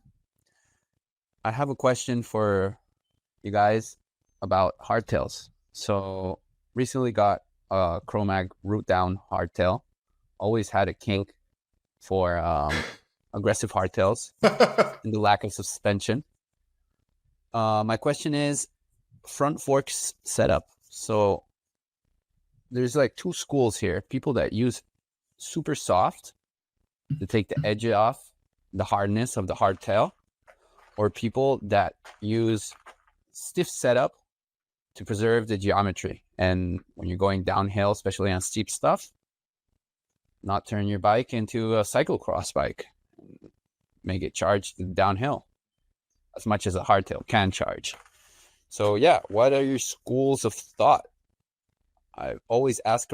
I have a question for you guys about hardtails. So recently got a Chromag root down hardtail. Always had a kink for aggressive hardtails and the lack of suspension. My question is front forks setup. So there's like 2 schools here. People that use super soft to take the edge off the hardness of the hardtail, or people that use stiff setup to preserve the geometry. And when you're going downhill, especially on steep stuff, not turn your bike into a cyclocross bike. Make it charge downhill as much as a hardtail can charge. So what are your schools of thought? I always ask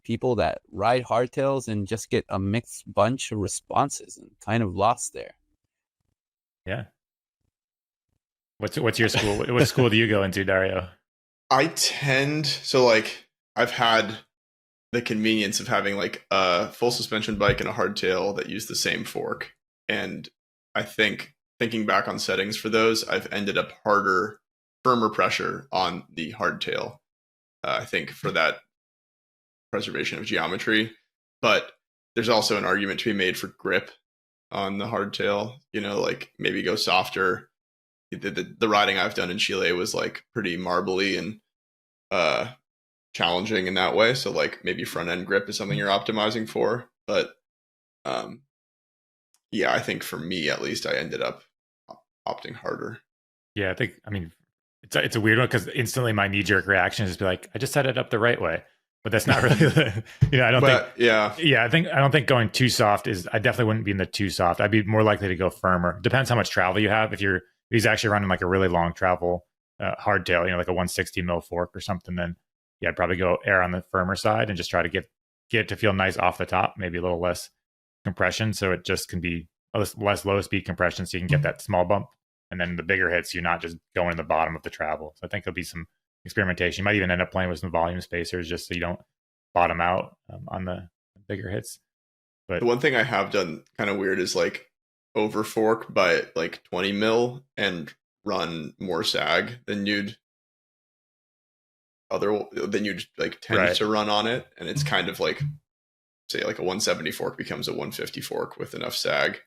people that ride hardtails and just get a mixed bunch of responses and kind of lost there. Yeah. What's your school? What school do you go into, Dario? I've had the convenience of having like a full suspension bike and a hardtail that use the same fork. And I think thinking back on settings for those, I've ended up firmer pressure on the hardtail. I think for that preservation of geometry, but there's also an argument to be made for grip on the hardtail, like maybe go softer. The riding I've done in Chile was like pretty marbly and challenging in that way. So like maybe front end grip is something you're optimizing for, but I think for me at least, I ended up opting harder. Yeah, it's a weird one because instantly my knee jerk reaction is to be like, I just set it up the right way. but that's not really, I don't think, yeah. I don't think going too soft I definitely wouldn't be in the too soft. I'd be more likely to go firmer. Depends how much travel you have. If he's actually running like a really long travel hardtail, like a 160 mil fork or something, then I'd probably go air on the firmer side and just try to get it to feel nice off the top, maybe a little less compression. So it just can be less low speed compression. So you can get that small bump. And then the bigger hits, you're not just going to the bottom of the travel. So I think there'll be some experimentation. You might even end up playing with some volume spacers just so you don't bottom out on the bigger hits. But the one thing I have done kind of weird is like over fork by like 20 mil and run more sag than you'd like tend to run on it. And it's kind of like, say like a 170 fork becomes a 150 fork with enough sag.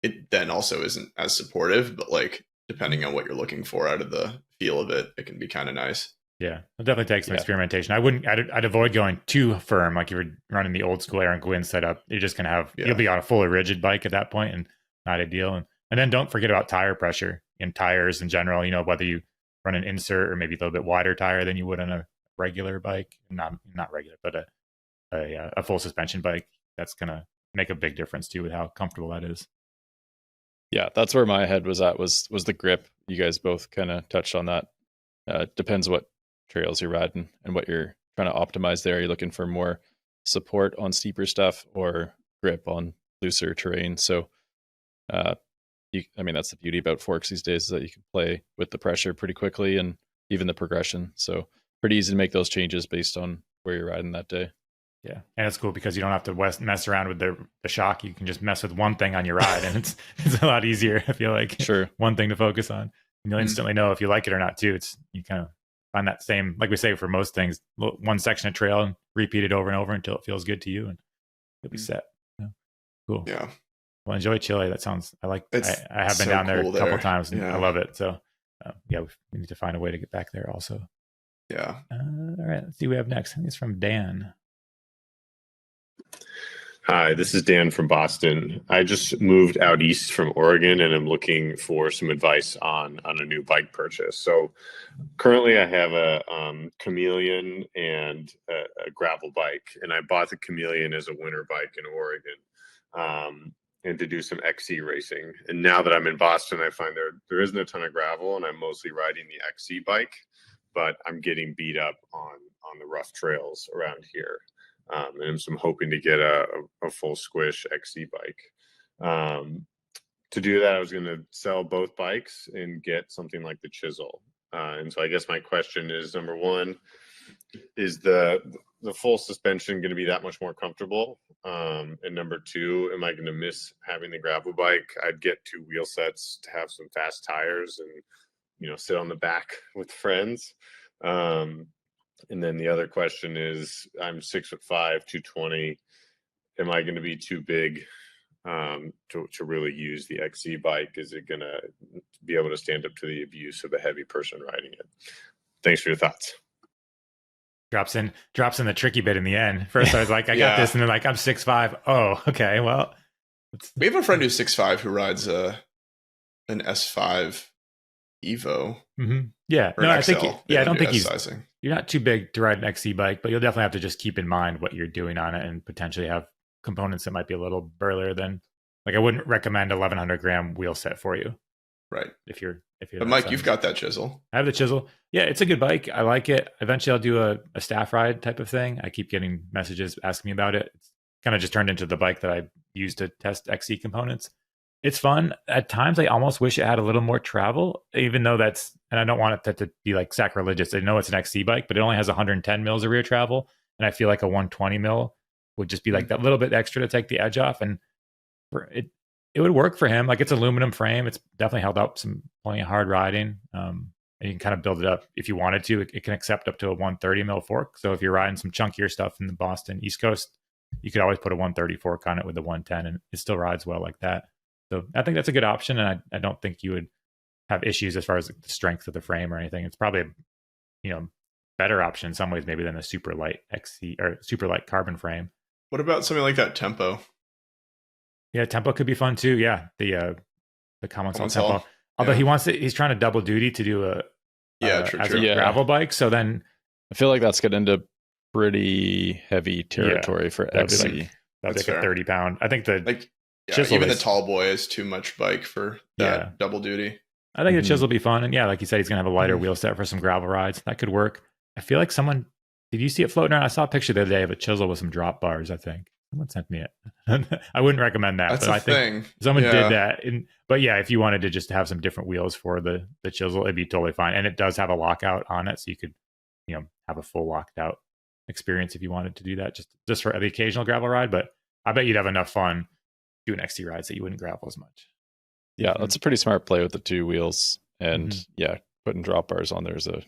It then also isn't as supportive, but like depending on what you're looking for out of the feel of it, it can be kind of nice. Yeah, it'll definitely take some experimentation. I'd avoid going too firm. Like if you're running the old school Aaron Gwynn setup, you're just going to have, you'll be on a fully rigid bike at that point and not ideal. And then don't forget about tire pressure in tires in general, whether you run an insert or maybe a little bit wider tire than you would on a regular bike, not regular, but a full suspension bike. That's going to make a big difference too with how comfortable that is. Yeah, that's where my head was at, was the grip. You guys both kind of touched on that. Depends what trails you're riding and what you're trying to optimize there. You're looking for more support on steeper stuff or grip on looser terrain. So, that's the beauty about forks these days, is that you can play with the pressure pretty quickly and even the progression. So pretty easy to make those changes based on where you're riding that day. Yeah, and it's cool because you don't have to mess around with the shock. You can just mess with one thing on your ride, and it's a lot easier. I feel like one thing to focus on. And you'll instantly know if you like it or not too. You kind of find that same, like we say for most things, one section of trail and repeat it over and over until it feels good to you, and you'll be set. Cool. Yeah. Well, enjoy Chile. That sounds. I like. I have been down there a couple times, and I love it. So we need to find a way to get back there also. Yeah. All right. Let's see what we have next. I think it's from Dan. Hi, this is Dan from Boston. I just moved out east from Oregon and I'm looking for some advice on a new bike purchase. So currently I have a Chameleon and a gravel bike, and I bought the Chameleon as a winter bike in Oregon and to do some XC racing. And now that I'm in Boston, I find there isn't a ton of gravel and I'm mostly riding the XC bike, but I'm getting beat up on the rough trails around here. And so I'm hoping to get a full squish XC bike. To do that, I was going to sell both bikes and get something like the Chisel. And so I guess my question is, number one, is the full suspension going to be that much more comfortable? And number two, am I going to miss having the gravel bike? I'd get 2 wheel sets to have some fast tires and, sit on the back with friends. And then the other question is, I'm 6'5", 220. Am I going to be too big to really use the XC bike? Is it going to be able to stand up to the abuse of a heavy person riding it? Thanks for your thoughts. Drops in the tricky bit in the end. First I was like, I got this, and then like, I'm 6'5". Oh, okay. Well, we have a friend who's 6'5" who rides an S5 Evo. Mm-hmm. Yeah, no, I think I don't think sizing. You're not too big to ride an XC bike, but you'll definitely have to just keep in mind what you're doing on it and potentially have components that might be a little burlier than, like, I wouldn't recommend 1100 gram wheel set for you. Right. If you're but Mike, you've got that Chisel. I have the Chisel. Yeah, it's a good bike. I like it. Eventually I'll do a staff ride type of thing. I keep getting messages asking me about it. It's kind of just turned into the bike that I use to test XC components. It's fun. At times I almost wish it had a little more travel, even though and I don't want it to be like sacrilegious. I know it's an XC bike, but it only has 110 mils of rear travel. And I feel like a 120 mil would just be like that little bit extra to take the edge off. And it would work for him. Like, it's aluminum frame. It's definitely held up plenty of hard riding. And you can kind of build it up if you wanted to. It can accept up to a 130 mil fork. So if you're riding some chunkier stuff in the Boston East Coast, you could always put a 130 fork on it with the 110, and it still rides well like that. So I think that's a good option, and I don't think you would have issues as far as the strength of the frame or anything. It's probably a better option in some ways maybe than a super light XC or super light carbon frame. What about something like that Tempo? Yeah, Tempo could be fun too. Yeah, the Commensal Tempo. Although he's trying to double duty to do a gravel bike. So then I feel like that's going to end up pretty heavy territory for XC. That'd be like a 30-pound. I think the chisel even the tall boy is too much bike for that double duty. I think the chisel will be fun, and like you said, he's gonna have a lighter wheel set for some gravel rides. That could work. I feel like someone did you see it floating around? I saw a picture the other day of a chisel with some drop bars. I think someone sent me it. I wouldn't recommend that. That's but a I think thing. Someone did that. But if you wanted to just have some different wheels for the chisel, it'd be totally fine. And it does have a lockout on it, so you could have a full locked out experience if you wanted to do that, just for the occasional gravel ride. But I bet you'd have enough fun doing XC rides that you wouldn't gravel as much. Yeah, that's a pretty smart play with the two wheels, and putting drop bars on there is a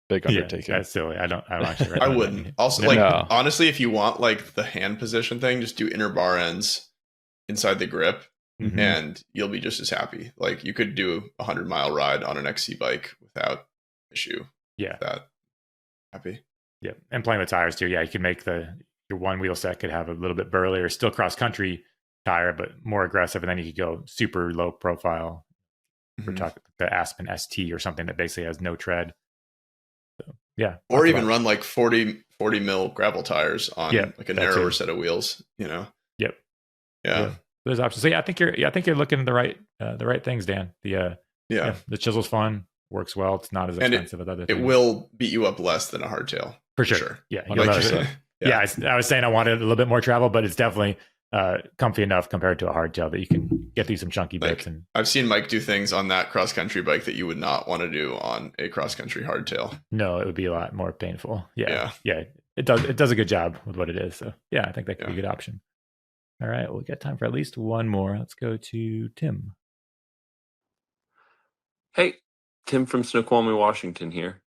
big undertaking. That's silly. I don't actually. I wouldn't. Also, honestly, if you want like the hand position thing, just do inner bar ends inside the grip, and you'll be just as happy. Like you could do a 100-mile ride on an XC bike without issue. Yeah, that happy. Yeah, and playing with tires too. Yeah, you can make your one wheel set could have a little bit burlier, still cross country tire, but more aggressive, and then you could go super low profile. We're talking the Aspen ST or something that basically has no tread. So, yeah, or even run like 40 mil gravel tires on like a narrower set of wheels. Yep. Yeah. There's options. So I think you're looking at the right things, Dan. The chisel's fun, works well. It's not as expensive as other things. It will beat you up less than a hardtail. For sure. Yeah. I was saying I wanted a little bit more travel, but it's definitely comfy enough compared to a hardtail that you can get through some chunky bits. And I've seen Mike do things on that cross country bike that you would not want to do on a cross country hardtail. No, it would be a lot more painful. Yeah. It does a good job with what it is. So I think that could be a good option. All right, we'll get time for at least one more. Let's go to Tim. Hey, Tim from Snoqualmie, Washington here.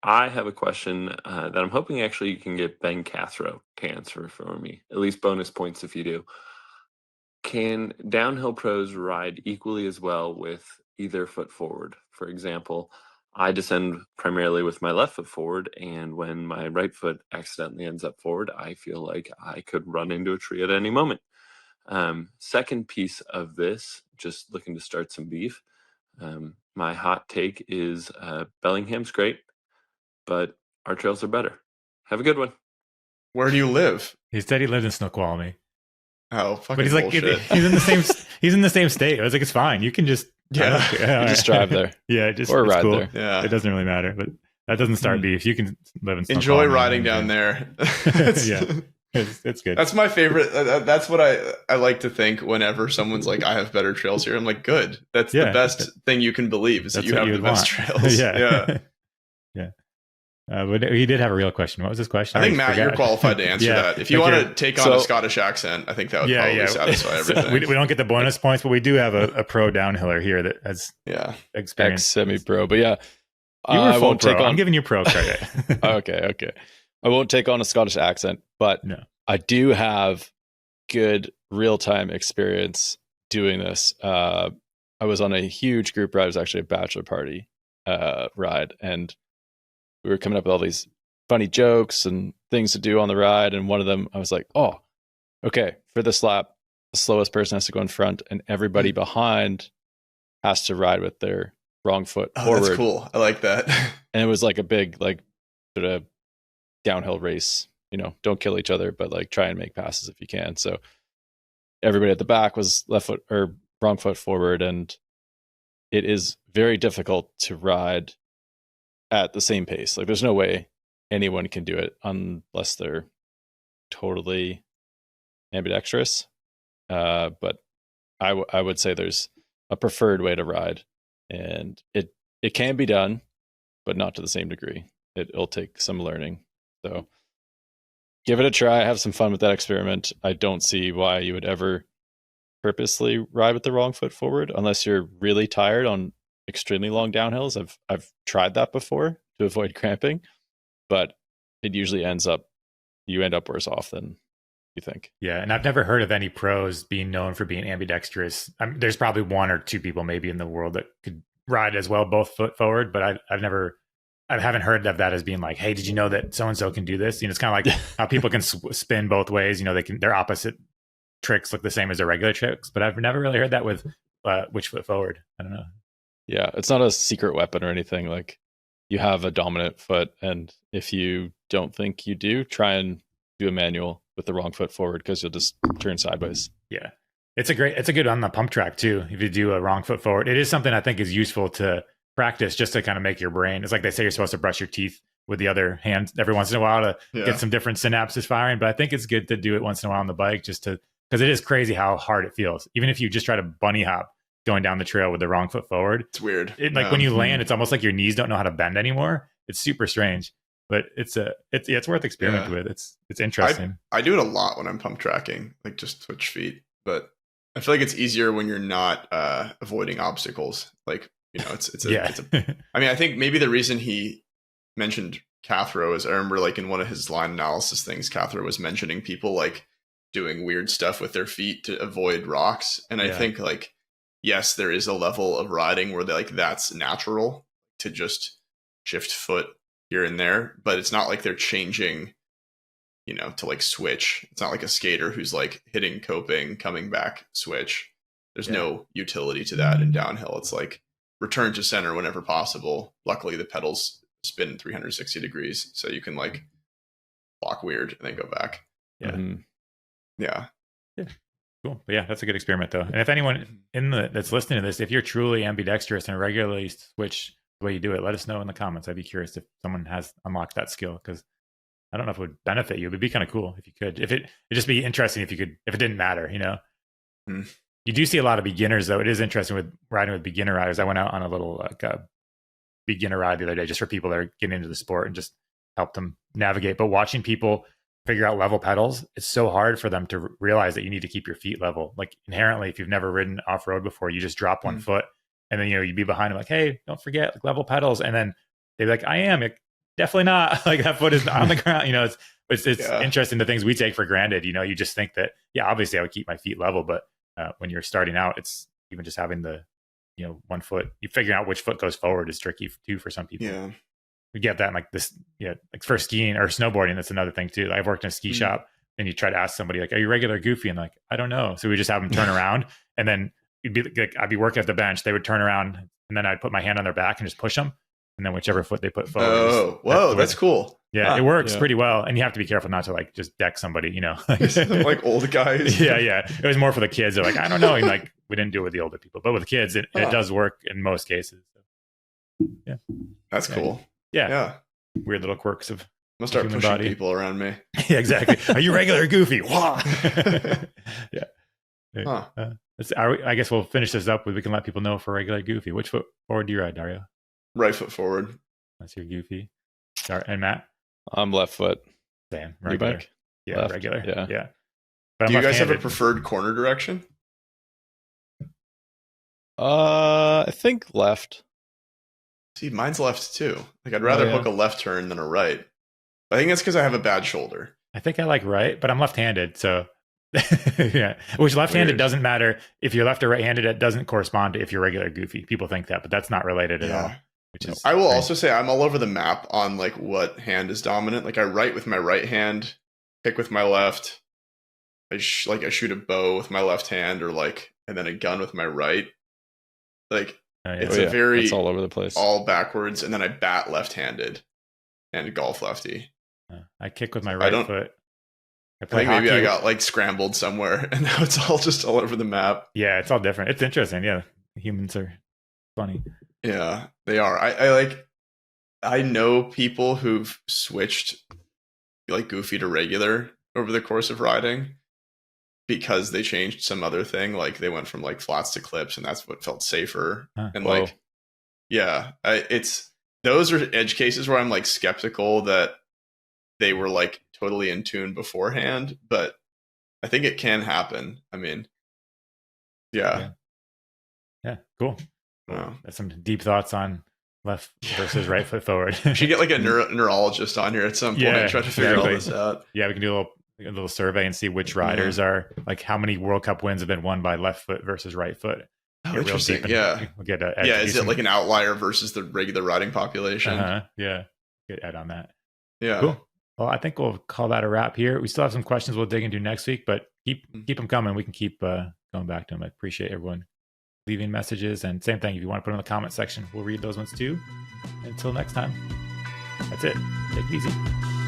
I have a question that I'm hoping actually you can get Ben Cathro to answer for me. At least bonus points if you do. Can downhill pros ride equally as well with either foot forward? For example, I descend primarily with my left foot forward, and when my right foot accidentally ends up forward, I feel like I could run into a tree at any moment. Second piece of this, just looking to start some beef. My hot take is Bellingham's great, but our trails are better. Have a good one. Where do you live? He said he lived in Snoqualmie. Oh, fucking but he's bullshit. Like he's in the same he's in the same state. I was like, it's fine. You can just you just drive there. Or ride cool. there. Yeah, it doesn't really matter. But that doesn't start beef. You can live in Snoqualmie. Enjoy riding down there. It's good. That's my favorite. That's what I like to think whenever someone's like, I have better trails here. I'm like, good. That's the best thing you can believe is that you have the best trails. Yeah. But he did have a real question. What was his question? I think, Matt, you're qualified to answer that. If you want to take on a Scottish accent, I think that would probably satisfy everything. We don't get the bonus points, but we do have a pro downhiller here that has experience. Semi-pro, but you were full pro. I'm giving you pro credit. Okay. I won't take on a Scottish accent, but I do have good real-time experience doing this. I was on a huge group ride. It was actually a bachelor party ride, and we were coming up with all these funny jokes and things to do on the ride. And one of them, I was like, oh, okay, for this lap, the slowest person has to go in front and everybody behind has to ride with their wrong foot forward. That's cool. I like that. And it was like a big, like, sort of downhill race, don't kill each other, but like try and make passes if you can. So everybody at the back was left foot or wrong foot forward. And it is very difficult to ride at the same pace. Like there's no way anyone can do it unless they're totally ambidextrous. But I would say there's a preferred way to ride, and it can be done, but not to the same degree. It'll take some learning. So give it a try. Have some fun with that experiment. I don't see why you would ever purposely ride with the wrong foot forward unless you're really tired on extremely long downhills. I've tried that before to avoid cramping, but it usually you end up worse off than you think. Yeah, and I've never heard of any pros being known for being ambidextrous. There's probably one or two people maybe in the world that could ride as well both foot forward, but I haven't heard of that as being like, hey, did you know that so and so can do this? It's kind of like how people can spin both ways. Their opposite tricks look the same as their regular tricks, but I've never really heard that with which foot forward. I don't know. Yeah, it's not a secret weapon or anything. Like you have a dominant foot. And if you don't think you do, try and do a manual with the wrong foot forward, because you'll just turn sideways. Yeah. It's a good on the pump track too. If you do a wrong foot forward, it is something I think is useful to practice, just to kind of make your brain. It's like they say you're supposed to brush your teeth with the other hand every once in a while to get some different synapses firing. But I think it's good to do it once in a while on the bike, just to, because it is crazy how hard it feels. Even if you just try to bunny hop going down the trail with the wrong foot forward, it's weird. When you land, it's almost like your knees don't know how to bend anymore. It's super strange, but it's worth experimenting with. It's interesting. I do it a lot when I'm pump tracking, like just switch feet, but I feel like it's easier when you're not avoiding obstacles. Like, I mean, I think maybe the reason he mentioned Cathro is, I remember like in one of his line analysis things, Cathro was mentioning people like doing weird stuff with their feet to avoid rocks. And I think like, yes, there is a level of riding where that's natural to just shift foot here and there, but it's not like they're changing, to like switch. It's not like a skater who's like hitting coping, coming back, switch. There's no utility to that in downhill. It's like return to center whenever possible. Luckily, the pedals spin 360 degrees, so you can like block weird and then go back. Yeah. Mm-hmm. Yeah. Cool. But yeah, that's a good experiment though. And if anyone that's listening to this, if you're truly ambidextrous and regularly switch the way you do it, let us know in the comments. I'd be curious if someone has unlocked that skill, because I don't know if it would benefit you. It would be kind of cool if you could. It'd just be interesting if you could, if it didn't matter, You do see a lot of beginners though. It is interesting with riding with beginner riders. I went out on a little like beginner ride the other day just for people that are getting into the sport and just help them navigate. But watching people figure out level pedals, it's so hard for them to realize that you need to keep your feet level. Like inherently, if you've never ridden off road before, you just drop one foot and then you'd be behind them like, hey, don't forget like level pedals. And then they'd be like, I am. Definitely not. Like that foot is on the ground. It's interesting, the things we take for granted. You just think that, obviously I would keep my feet level, but when you're starting out, it's even just having the, one foot, you figuring out which foot goes forward is tricky too for some people. Yeah. We get that in like this, like for skiing or snowboarding. That's another thing too. I've worked in a ski shop, and you try to ask somebody like, are you regular goofy? And like, I don't know. So we just have them turn around, and then I'd be working at the bench. They would turn around, and then I'd put my hand on their back and just push them. And then whichever foot they put forward. Oh, whoa, that's cool. Yeah, it works pretty well. And you have to be careful not to like just deck somebody, like old guys. Yeah. It was more for the kids. They're like, I don't know. And like, we didn't do it with the older people, but with the kids, it does work in most cases. So, yeah. That's cool. Yeah. Weird little quirks of I'm gonna start pushing body. people around me. Yeah, exactly. Are you regular or goofy? Yeah. I guess we'll finish this up with, we can let people know for regular goofy. Which foot forward do you ride, Dario? Right foot forward. That's your goofy. And Matt? I'm left foot. Same. Regular. Bike? Yeah, left. regular. Yeah. But do you guys have a preferred corner direction? I think left. See, mine's left too. Like I'd rather hook a left turn than a right. I think that's because I have a bad shoulder. I think I like right, but I'm left-handed, so yeah. Which left-handed doesn't matter if you're left or right-handed. It doesn't correspond to if you're regular goofy. People think that, but that's not related at all. Which is I will also say I'm all over the map on like what hand is dominant. Like I write with my right hand, pick with my left. I shoot a bow with my left hand, or like, and then a gun with my right. Like it's all over the place, all backwards, and then I bat left-handed and golf lefty. I kick with my right foot. I think maybe I got like scrambled somewhere, and now it's all just all over the map. Yeah, it's all different. It's interesting. Yeah, humans are funny. Yeah, they are. I know people who've switched like goofy to regular over the course of riding because they changed some other thing. Like they went from like flats to clips, and that's what felt safer. And like, those are edge cases where I'm like skeptical that they were like totally in tune beforehand, but I think it can happen. I mean, yeah, cool. Wow. That's some deep thoughts on left versus right foot forward. We should get like a neurologist on here at some point and try to figure all this out. Yeah, we can do a little survey and see which riders are like how many World Cup wins have been won by left foot versus right foot. Oh, interesting. We'll get is it like an outlier versus the regular riding population? Yeah, get Ed on that. Yeah. Cool. Well, I think we'll call that a wrap here. We still have some questions we'll dig into next week, but keep them coming. We can keep going back to them. I appreciate everyone leaving messages. And same thing, if you want to put them in the comment section, we'll read those ones too. Until next time, that's it. Take it easy.